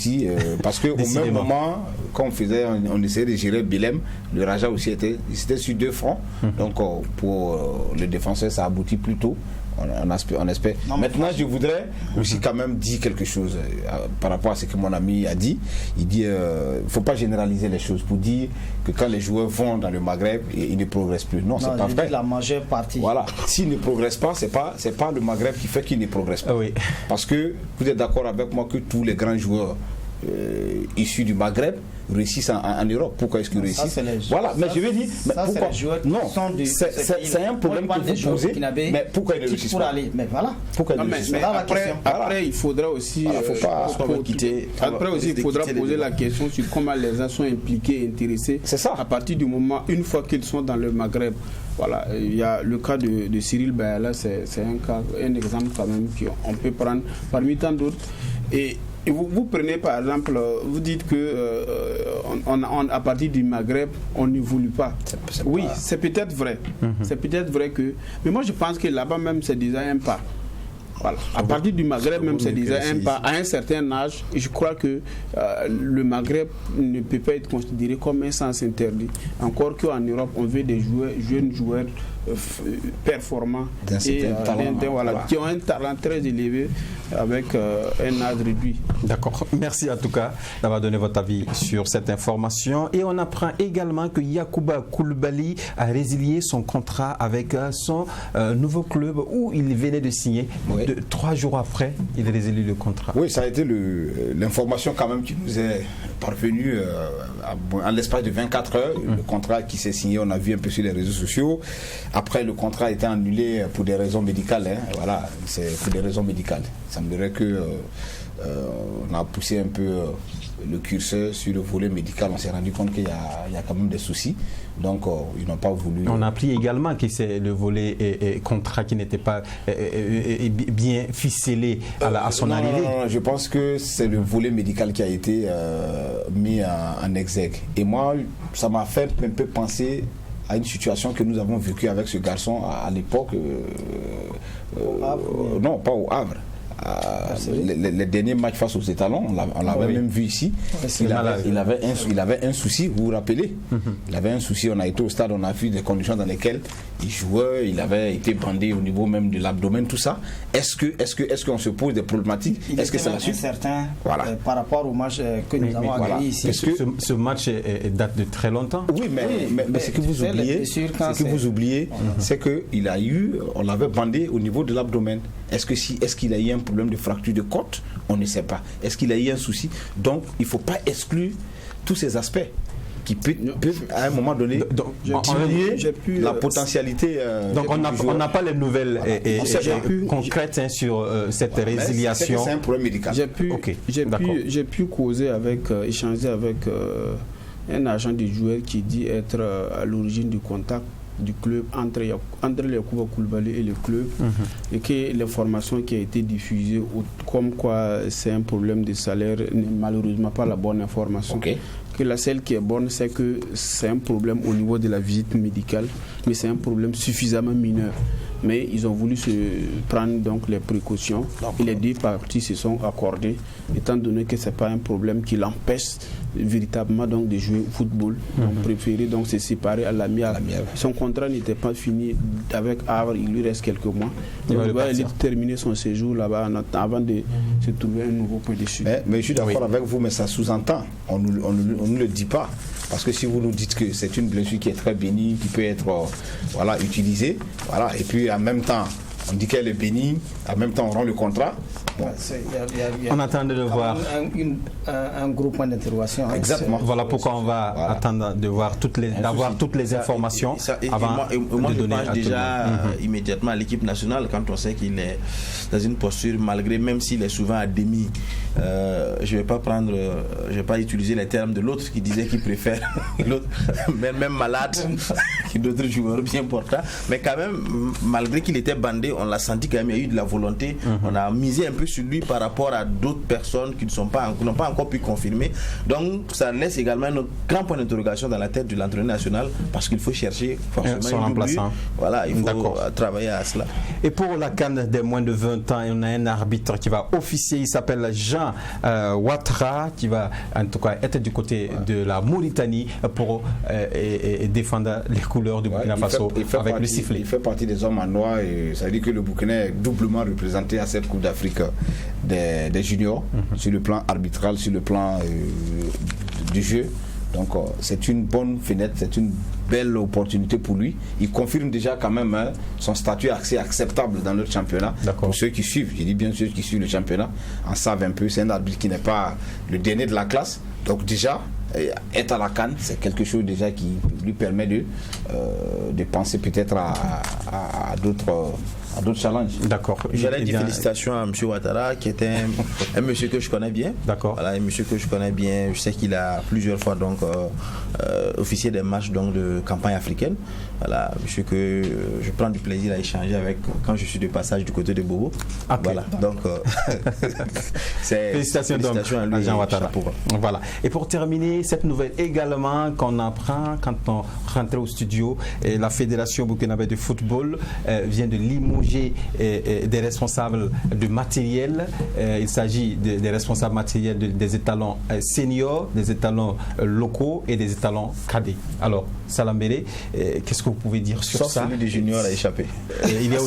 Parce qu'au même moment, quand on essayait de gérer Belém, le Raja aussi était sur 2 fronts. Donc pour le défenseur, ça aboutit plus tôt. On espère. Non, maintenant, je voudrais aussi quand même dire quelque chose par rapport à ce que mon ami a dit. Il dit il ne faut pas généraliser les choses pour dire que quand les joueurs vont dans le Maghreb, ils ne progressent plus. Non, c'est pas vrai. La majeure partie. Voilà. S'ils ne progressent pas, c'est pas le Maghreb qui fait qu'ils ne progressent pas. Oui. Parce que vous êtes d'accord avec moi que tous les grands joueurs issus du Maghreb réussissent en Europe. Pourquoi est-ce qu'ils réussissent? Voilà, mais je vais dire, pourquoi? Non, c'est un problème que vous posez, mais pourquoi ils ne réussissent pas? Mais voilà. Pourquoi ils ne réussissent pas? Après, il faudra aussi il faudra poser la question sur comment les gens sont impliqués, intéressés. C'est ça. À partir du moment, une fois qu'ils sont dans le Maghreb, voilà, il y a le cas de Cyril Bayala, c'est un exemple quand même qu'on peut prendre parmi tant d'autres. Et vous prenez par exemple, vous dites que à partir du Maghreb, on n'évolue pas. Oui, c'est peut-être vrai. C'est peut-être vrai que. Mais moi, je pense que là-bas même, c'est déjà un pas. Voilà. À partir du Maghreb, même, c'est déjà un pas. À un certain âge, je crois que le Maghreb ne peut pas être considéré comme un sens interdit. Encore qu'en Europe, on veut des jeunes joueurs performants et qui ont un talent très élevé avec un âge réduit. D'accord. Merci en tout cas d'avoir donné votre avis sur cette information. Et on apprend également que Yacouba Koulibaly a résilié son contrat avec son nouveau club où il venait de signer. 3 jours après, il résilie le contrat. Oui, ça a été l'information quand même qui nous est parvenue en l'espace de 24 heures. Le contrat qui s'est signé, on a vu un peu sur les réseaux sociaux. Après, le contrat a été annulé pour des raisons médicales. Voilà, c'est pour des raisons médicales. Ça me dirait que on a poussé un peu le curseur sur le volet médical. On s'est rendu compte qu'il y a quand même des soucis. Donc, ils n'ont pas voulu. On a appris également que c'est le volet contrat qui n'était pas bien ficelé à son arrivée. Non, je pense que c'est le volet médical qui a été mis en exergue. Et moi, ça m'a fait un peu penser à une situation que nous avons vécue avec ce garçon à l'époque. Non, pas au Havre. les derniers matchs face aux étalons, on l'avait même vu ici. Il avait un souci, vous vous rappelez? Il avait un souci, on a été au stade, on a vu des conditions dans lesquelles il jouait, il avait été bandé au niveau même de l'abdomen, tout ça. Est-ce qu'on se pose des problématiques? Est-ce que c'est la suite? Certain par rapport au match que nous avons accueilli ici. Parce que ce match date de très longtemps. Oui, mais ce que vous oubliez, c'est qu'il a eu, on l'avait bandé au niveau de l'abdomen. Est-ce qu'il a eu un problème de fracture de côte? On ne sait pas. Est-ce qu'il a eu un souci? Donc, il ne faut pas exclure tous ces aspects qui peuvent à un moment donné diminuer la potentialité. Donc on n'a pas les nouvelles concrètes sur cette résiliation. C'est un problème médical. J'ai pu causer échanger avec un agent du joueur qui dit être à l'origine du contact du club entre les Yacouba Coulibaly et le club, et que l'information qui a été diffusée comme quoi c'est un problème de salaire n'est malheureusement pas la bonne information. Que la seule qui est bonne, c'est que c'est un problème au niveau de la visite médicale, mais c'est un problème suffisamment mineur. Mais ils ont voulu se prendre donc les précautions et les deux parties se sont accordées, étant donné que ce n'est pas un problème qui l'empêche véritablement donc de jouer au football. Donc préféré donc se séparer à l'amiable. Son contrat n'était pas fini avec Havre, il lui reste quelques mois. Il va terminer son séjour là-bas avant de se trouver un nouveau point de chute. Mais je suis d'accord avec vous, mais ça sous-entend. On ne le dit pas. Parce que si vous nous dites que c'est une blessure qui est très bénigne, qui peut être utilisée, et puis en même temps, on dit qu'elle est bénigne, en même temps on rend le contrat. Bon. On attend de voir un gros point d'interrogation. Exactement. Voilà pourquoi on va attendre de voir d'avoir toutes les informations avant de donner déjà immédiatement à l'équipe nationale quand on sait qu'il est dans une posture, malgré, même s'il est souvent à demi. Je vais pas utiliser les termes de l'autre qui disait qu'il préfère l'autre, même malade que d'autres joueurs bien portants, mais quand même, malgré qu'il était bandé, on l'a senti quand même, il y a eu de la volonté. On a misé un peu sur lui par rapport à d'autres personnes qui n'ont pas encore pu confirmer. Donc ça laisse également un grand point d'interrogation dans la tête de l'entraîneur national, parce qu'il faut chercher forcément son remplaçant. Voilà, il faut travailler à cela. Et pour la CAN des moins de 20 ans, on a un arbitre qui va officier, il s'appelle Jean Ouattara, qui va en tout cas être du côté de la Mauritanie pour défendre les couleurs du Burkina Faso avec le sifflet. Il fait partie des hommes en noir, et ça veut dire que le Burkina est doublement représenté à cette Coupe d'Afrique des juniors, sur le plan arbitral, sur le plan du jeu. Donc c'est une bonne fenêtre, c'est une belle opportunité pour lui. Il confirme déjà quand même son statut assez acceptable dans notre championnat. Pour ceux qui suivent, je dis bien ceux qui suivent le championnat, en savent un peu. C'est un arbitre qui n'est pas le dernier de la classe. Donc déjà, être à la CAN, c'est quelque chose déjà qui lui permet de penser peut-être à d'autres challenges. D'accord. J'allais dire félicitations à M. Ouattara, qui est un monsieur que je connais bien. D'accord. Voilà, un monsieur que je connais bien. Je sais qu'il a plusieurs fois donc officié des matchs donc de campagne africaine. Voilà, monsieur que je prends du plaisir à échanger avec quand je suis de passage du côté de Bobo. Okay. Voilà. Donc félicitations à lui, Jean Ouattara. Voilà. Et pour terminer, cette nouvelle également qu'on apprend quand on rentrait au studio, la Fédération burkinabé de football vient de limoger des responsables de matériel. Il s'agit des responsables matériels des étalons seniors, des étalons locaux et des étalons cadets. Alors, Salambélé, qu'est-ce que vous pouvez dire sur ça? Celui des juniors a échappé. Il y a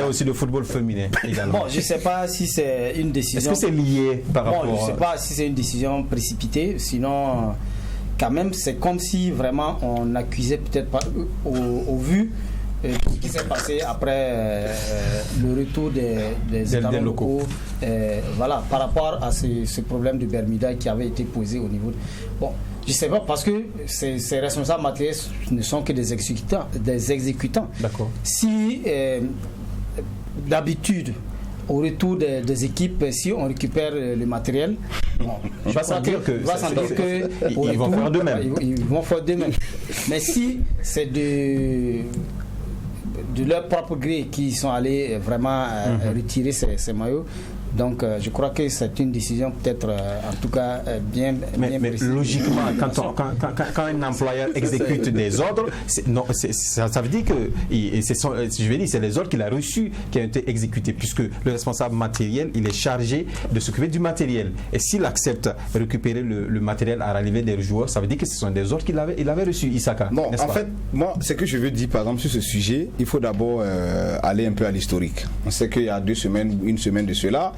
aussi le football féminin également. Bon, je ne sais pas si c'est une décision. Est-ce que c'est lié par rapport? Je ne sais pas si c'est une décision précipitée. Sinon, quand même, c'est comme si vraiment on accusait peut-être pas au vu tout ce qui s'est passé après le retour des étalons locaux. Voilà, par rapport à ce problème de Bermuda qui avait été posé au niveau. Bon, je ne sais pas, parce que ces responsables matériels ne sont que des exécutants. D'accord. Si d'habitude, au retour des équipes, si on récupère le matériel, il va sentir que ils vont faire de même. Ils vont faire de même. Mais si c'est de leur propre gré qui sont allés vraiment retirer ces maillots. Donc je crois que c'est une décision peut-être en tout cas bien précise. Logiquement, quand un employeur exécute des ordres, ça veut dire que c'est les ordres qu'il a reçus qui ont été exécutés, puisque le responsable matériel, il est chargé de s'occuper du matériel. Et s'il accepte de récupérer le matériel à l'arrivée des joueurs, ça veut dire que ce sont des ordres qu'il avait reçus, Isaka. Non, en fait, moi, ce que je veux dire, par exemple, sur ce sujet, il faut d'abord aller un peu à l'historique. On sait qu'il y a 2 semaines, une semaine de cela,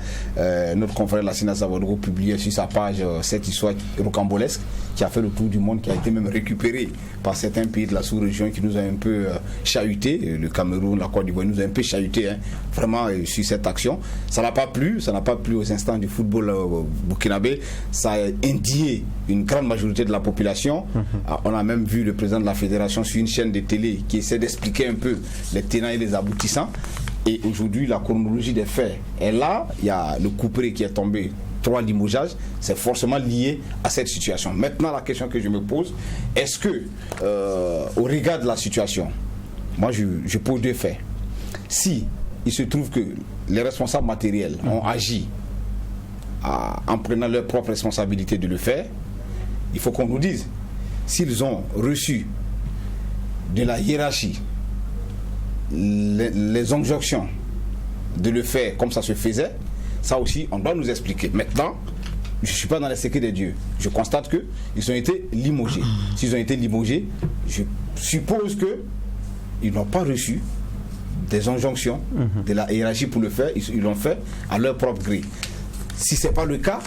notre confrère Lassina Savodogo publiait sur sa page cette histoire rocambolesque qui a fait le tour du monde, qui a été même récupérée par certains pays de la sous-région qui nous ont un peu chahuté. Le Cameroun, la Côte d'Ivoire nous ont un peu chahuté vraiment sur cette action. Ça n'a pas plu aux instants du football burkinabé. Ça a indigné une grande majorité de la population. On a même vu le président de la fédération sur une chaîne de télé qui essaie d'expliquer un peu les tenants et les aboutissants. Et aujourd'hui, la chronologie des faits est là. Il y a le couperet qui est tombé, 3 limogeages. C'est forcément lié à cette situation. Maintenant, la question que je me pose, est-ce que, au regard de la situation, moi je pose 2 faits. Si il se trouve que les responsables matériels ont agi en prenant leur propre responsabilité de le faire, il faut qu'on nous dise s'ils ont reçu de la hiérarchie les injonctions de le faire comme ça se faisait, ça aussi on doit nous expliquer. Maintenant, je ne suis pas dans les secrets des dieux, je constate qu'ils ont été limogés. S'ils ont été limogés, je suppose qu'ils n'ont pas reçu des injonctions de la hiérarchie pour le faire, ils l'ont fait à leur propre gré. Si ce n'est pas le cas,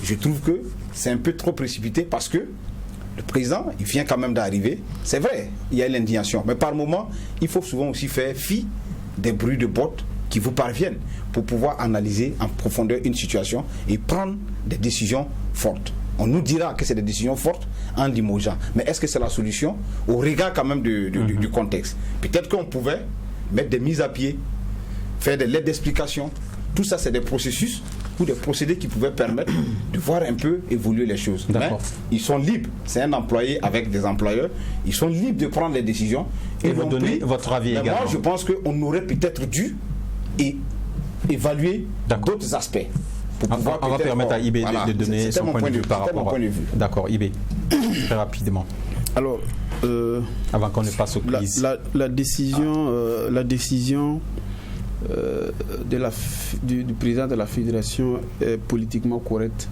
je trouve que c'est un peu trop précipité, parce que le président, il vient quand même d'arriver. C'est vrai, il y a l'indignation. Mais par moment, il faut souvent aussi faire fi des bruits de bottes qui vous parviennent pour pouvoir analyser en profondeur une situation et prendre des décisions fortes. On nous dira que c'est des décisions fortes en limogeant. Mais est-ce que c'est la solution au regard quand même du contexte? Peut-être qu'on pouvait mettre des mises à pied, faire des lettres d'explication. Tout ça, c'est des processus ou des procédés qui pouvaient permettre de voir un peu évoluer les choses. Mais ils sont libres. C'est un employé avec des employeurs. Ils sont libres de prendre les décisions. Et vous donnez votre avis également. Moi, je pense qu'on aurait peut-être dû évaluer d'autres aspects. On va permettre à IB de donner son point de vue par rapport à... D'accord, IB. Très rapidement. Alors, avant qu'on ne passe aux crises. La décision du président de la fédération est politiquement correcte.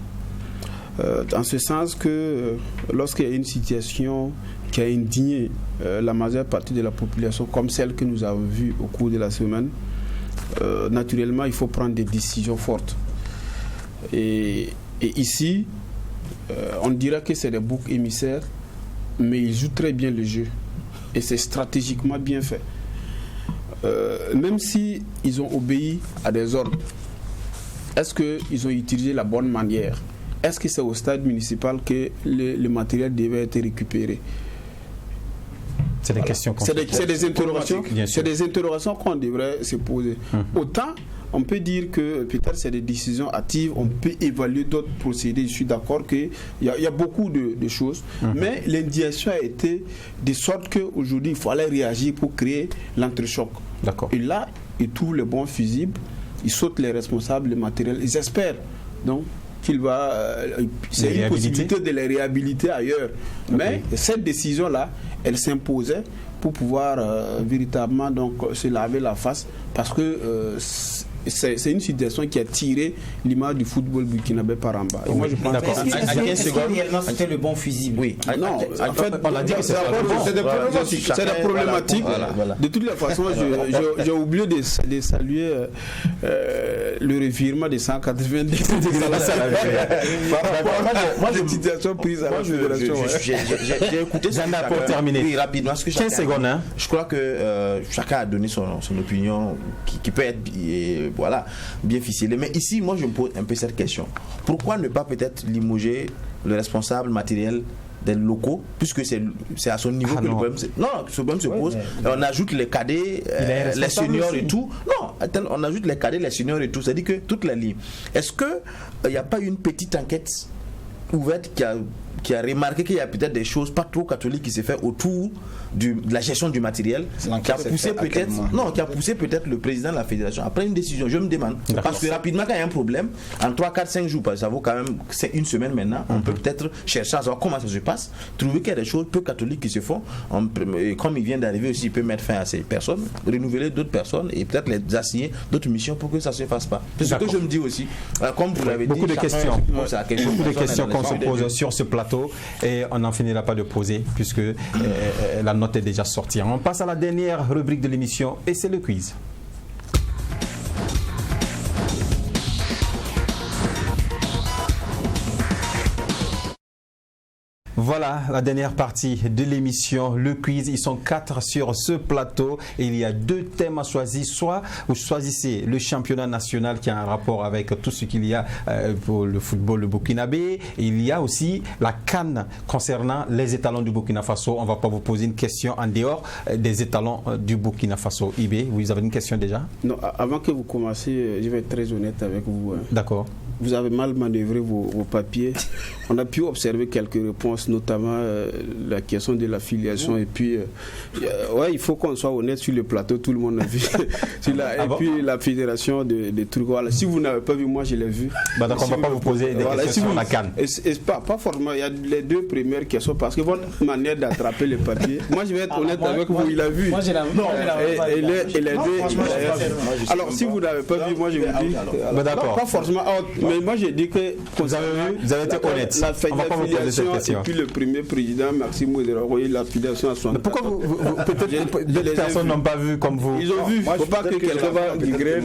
En ce sens que lorsqu'il y a une situation qui a indigné la majeure partie de la population, comme celle que nous avons vue au cours de la semaine, naturellement il faut prendre des décisions fortes. Et ici, on dirait que c'est des boucs émissaires, mais ils jouent très bien le jeu. Et c'est stratégiquement bien fait. Même si ils ont obéi à des ordres, est-ce qu'ils ont utilisé la bonne manière? Est-ce que c'est au stade municipal que le matériel devait être récupéré? C'est des questions. C'est des interrogations. C'est des interrogations qu'on devrait se poser. Autant on peut dire que peut-être c'est des décisions hâtives, on peut évaluer d'autres procédés. Je suis d'accord qu'il y a beaucoup de choses, mais l'indignation a été de sorte qu'aujourd'hui il fallait réagir pour créer l'entrechoc. Et là, ils trouvent le bon fusible, ils sautent les responsables, le matériel, ils espèrent donc qu'il va. C'est une possibilité de les réhabiliter ailleurs. Mais cette décision-là, elle s'imposait pour pouvoir véritablement donc se laver la face, parce que c'est une situation qui a tiré l'image du football burkinabé par en bas. Et moi je pense que c'était le bon fusible. Oui. Non, en fait, on l'a dit que c'est des problématiques. De toutes les façons, j'ai oublié de saluer le revirement de 190 par rapport à la situation prise à la fédération. J'ai écouté ça pour terminer. Oui, rapidement. 15 secondes. Je crois que chacun a donné son opinion qui peut être bien ficelée. Mais ici, moi, je me pose un peu cette question. Pourquoi ne pas peut-être limoger le responsable matériel des locaux, puisque c'est à son niveau que le problème ce problème se pose. On ajoute les cadets, les seniors et tout. Non, on ajoute les cadets, les seniors et tout. C'est-à-dire que toutes les lignes. Est-ce qu'il n'y a pas une petite enquête ouverte qui a qui a remarqué qu'il y a peut-être des choses pas trop catholiques qui se fait autour de la gestion du matériel, qui a poussé peut-être le président de la fédération à prendre une décision. Je me demande, parce que rapidement quand il y a un problème, en 3, 4, 5 jours, parce que ça vaut quand même une semaine maintenant, on peut peut-être chercher à savoir comment ça se passe, trouver qu'il y a des choses peu catholiques qui se font, comme il vient d'arriver aussi, il peut mettre fin à ces personnes, renouveler d'autres personnes et peut-être les assigner d'autres missions pour que ça ne se fasse pas. C'est ce que je me dis aussi. Comme vous l'avez dit, beaucoup de questions qu'on se pose sur ce plateau et on n'en finira pas de poser puisque la note est déjà sortie. On passe à la dernière rubrique de l'émission et c'est le quiz. Voilà la dernière partie de l'émission, le quiz. Ils sont 4 sur ce plateau et il y a 2 thèmes à choisir. Soit vous choisissez le championnat national qui a un rapport avec tout ce qu'il y a pour le football le burkinabé. Et il y a aussi la CAN concernant les étalons du Burkina Faso. On ne va pas vous poser une question en dehors des étalons du Burkina Faso. Ibé, vous avez une question déjà? Non, avant que vous commenciez, je vais être très honnête avec vous. D'accord. Vous avez mal manœuvré vos papiers. On a pu observer quelques réponses, notamment la question de l'affiliation. Et puis, ouais, il faut qu'on soit honnête sur le plateau, tout le monde a vu. Puis la fédération des trucs. Voilà. Si vous n'avez pas vu, moi je l'ai vu. Bah donc on ne va pas vous poser des questions sur la CAN. Pas forcément, il y a les 2 premières questions parce que votre manière d'attraper les papiers. Moi je vais être honnête avec vous, il a vu. Moi, et les 2. Alors si vous n'avez pas vu, moi je vous dis. D'accord. Pas forcément. Mais moi j'ai dit que vous avez été honnête. On va pas vous poser cette question. Et puis le premier président Maxime Ouedraogo, l'affiliation à son. Pourquoi peut-être d'autres personnes n'ont pas vu comme vous? Ils ont vu. Il ne faut pas que quelqu'un va digrer.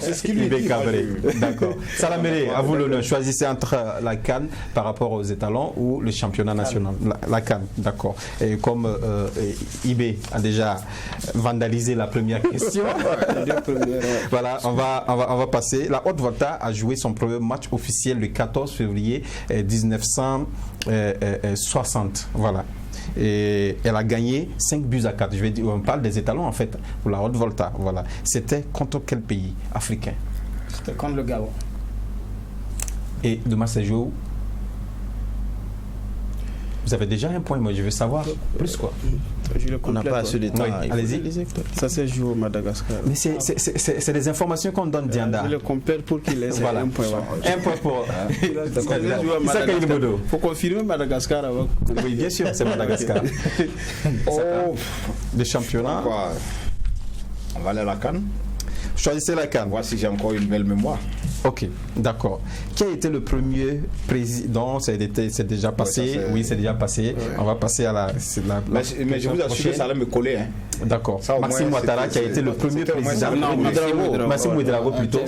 C'est ce qu'il lui dit. D'accord. Salaméré, à vous l'honneur. Choisissez entre la CAN par rapport aux étalons ou le championnat national. La CAN, d'accord. Et comme Ibé a déjà vandalisé la première question, voilà, on va passer. La Haute-Volta a joué son premier match officiel le 14 février 1960. Voilà. Et elle a gagné 5-4. Je vais dire, on parle des étalons en fait pour la Haute-Volta. Voilà. C'était contre quel pays africain? C'était contre le Gabon. Et demain c'est joué où? Vous avez déjà un point, moi je veux savoir plus quoi. On n'a pas assez de temps. Oui, allez-y. Ça s'est joué au Madagascar. Mais c'est des informations qu'on donne Dianda. Je le complète pour qu'il laisse un point. Un point pour. Il faut confirmer Madagascar avant. Oui, bien sûr, c'est Madagascar. Des championnats. On va aller à la CAN. Choisissez la CAN. Voici, j'ai encore une belle mémoire. Ok, d'accord. Qui a été le premier président? C'est déjà passé. Oui, c'est déjà passé. Ouais. On va passer à la mais je vous assure que ça allait me coller. Hein. D'accord. Maxime Ouattara qui a été le premier président. Maxime Ouedraogo plutôt.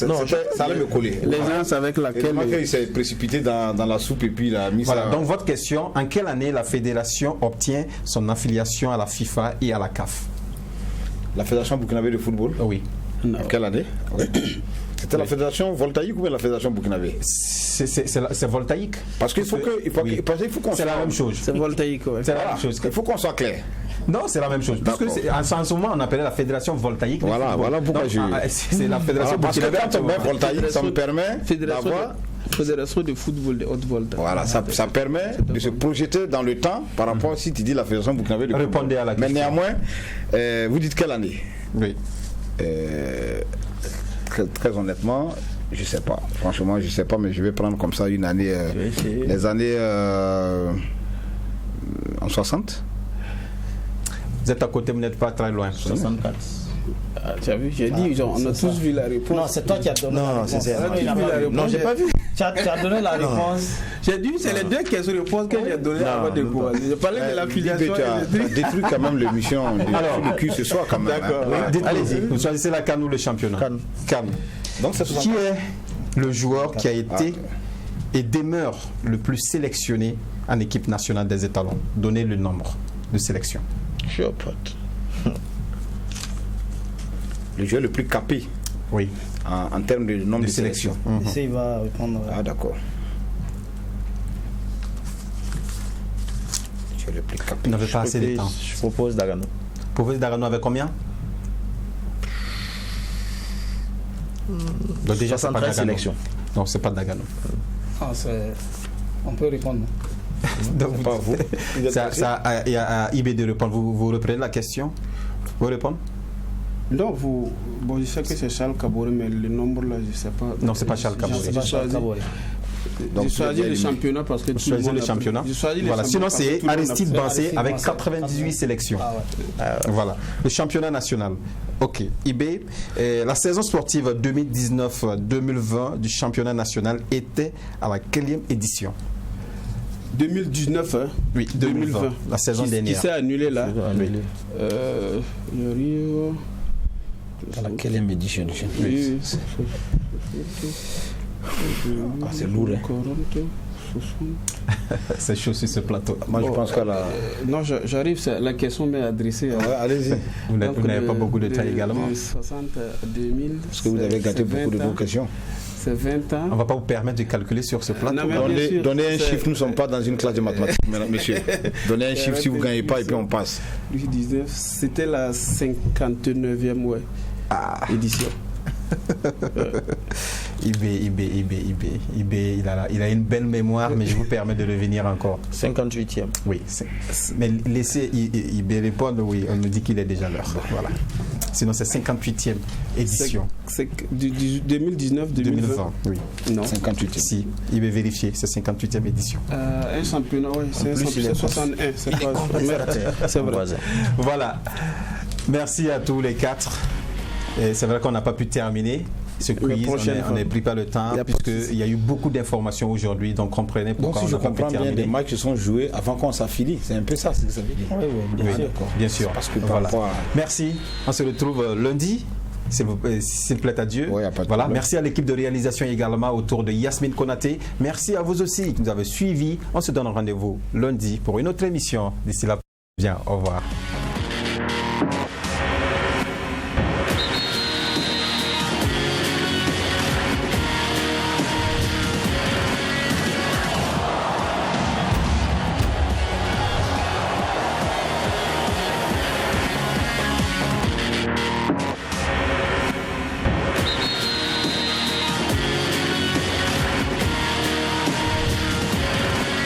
Non, ça allait me coller. Les gens avec laquelle il s'est précipité dans la soupe et puis il a mis ça. Voilà. Donc votre question, en quelle année la fédération obtient son affiliation à la FIFA et à la CAF? La fédération burkinabé de football? Oui. En quelle année? C'était la fédération voltaïque ou bien la fédération burkinabé? C'est voltaïque. Parce qu'il faut qu'on c'est la même chose. C'est voltaïque, ouais. C'est la même chose. Il faut qu'on soit clair. Non, c'est la même chose. Parce que en ce moment, on appelait la fédération voltaïque. Voilà pourquoi c'est la fédération burkinabé. Parce que quand on met voltaïque, ça me permet d'avoir... Fédération de football de Haute-Volta. Voilà, ça permet de se projeter dans le temps par rapport si tu dis la fédération burkinabé de football. Répondez à la question. Mais néanmoins, vous dites quelle année? Oui. Très honnêtement, je ne sais pas. Franchement, je ne sais pas, mais je vais prendre comme ça une année. Les années en 60. Vous êtes à côté, vous n'êtes pas très loin. 64. Tu as vu, j'ai dit, on a tous vu la réponse. Non, c'est toi qui as donné la réponse. Non, j'ai pas vu. Tu as donné la réponse. J'ai dit, c'est les 2 questions-réponses que j'ai données avant de pouvoir. J'ai parlé de l'affiliation. Tu as détruit quand même l'émission du cul ce soir quand même. D'accord. Allez-y, vous choisissez la CAN ou le championnat? CAN. Donc c'est qui est le joueur qui a été et demeure le plus sélectionné en équipe nationale des étalons? Donnez le nombre de sélections. Je suis pote. Le joueur le plus capé. Oui. En termes de nombre de sélections. Ici, il va répondre. Ah, d'accord. Le joueur le plus capé. Vous n'avez pas assez de temps. Je propose Dagano. Vous proposez Dagano avec combien? Donc déjà, c'est pas Dagano. Sélections. Non, c'est pas Dagano. On peut répondre. Donc, pas vous. Il y a à IB de répondre. Vous reprenez la question? Vous répondez? Non, bon, je sais que c'est Charles Kaboré, mais le nombre là, je ne sais pas. Non, c'est pas Charles Kaboré. J'ai choisi le championnat parce que tu choisis le championnat. Voilà. Sinon, c'est Aristide Bansé avec 98 sélections. Voilà. Le championnat national. Ok. IB, la saison sportive 2019-2020 du championnat national était à la quelle édition? 2019, hein? Oui, 2020. La saison dernière. Qui s'est annulé là? À la quelle édition du championnat? C'est lourd. C'est chaud sur ce plateau. Moi, je pense qu'à la. Non, j'arrive, la question m'est adressée. Allez-y. Vous n'avez pas beaucoup de temps également. De 60 à 2000. Parce que vous avez gâté beaucoup de vos questions. C'est 20 ans. On ne va pas vous permettre de calculer sur ce plateau. Donnez un chiffre, nous ne sommes pas dans une classe de mathématiques, monsieur. Donnez un chiffre si vous ne gagnez pas et puis on passe. 2019, c'était la 59e édition. IB, il a une belle mémoire, mais je vous permets de revenir encore. 58e. Oui, mais laissez IB répondre, oui, on nous dit qu'il est déjà l'heure. Voilà. Sinon, c'est 58e édition. C'est 2019-2020. Oui. Non. 58e. Si, IB vérifié, c'est 58e édition. Un championnat, oui, c'est 61. C'est vrai. Voilà. Merci à tous les quatre. C'est vrai qu'on n'a pas pu terminer ce quiz, on n'a pris pas le temps puisqu'il y a eu beaucoup d'informations aujourd'hui, donc comprenez pourquoi donc, si on n'a pas pu terminer. bien, des matchs sont joués avant qu'on s'affilie, c'est un peu ça, c'est ce que ça veut dire. Oui, bien sûr. Parce que voilà. Merci, on se retrouve lundi. S'il plaît à Dieu. Voilà. Merci à l'équipe de réalisation également autour de Yasmine Konaté. Merci à vous aussi qui nous avez suivis. On se donne rendez-vous lundi pour une autre émission. D'ici là, bien, au revoir.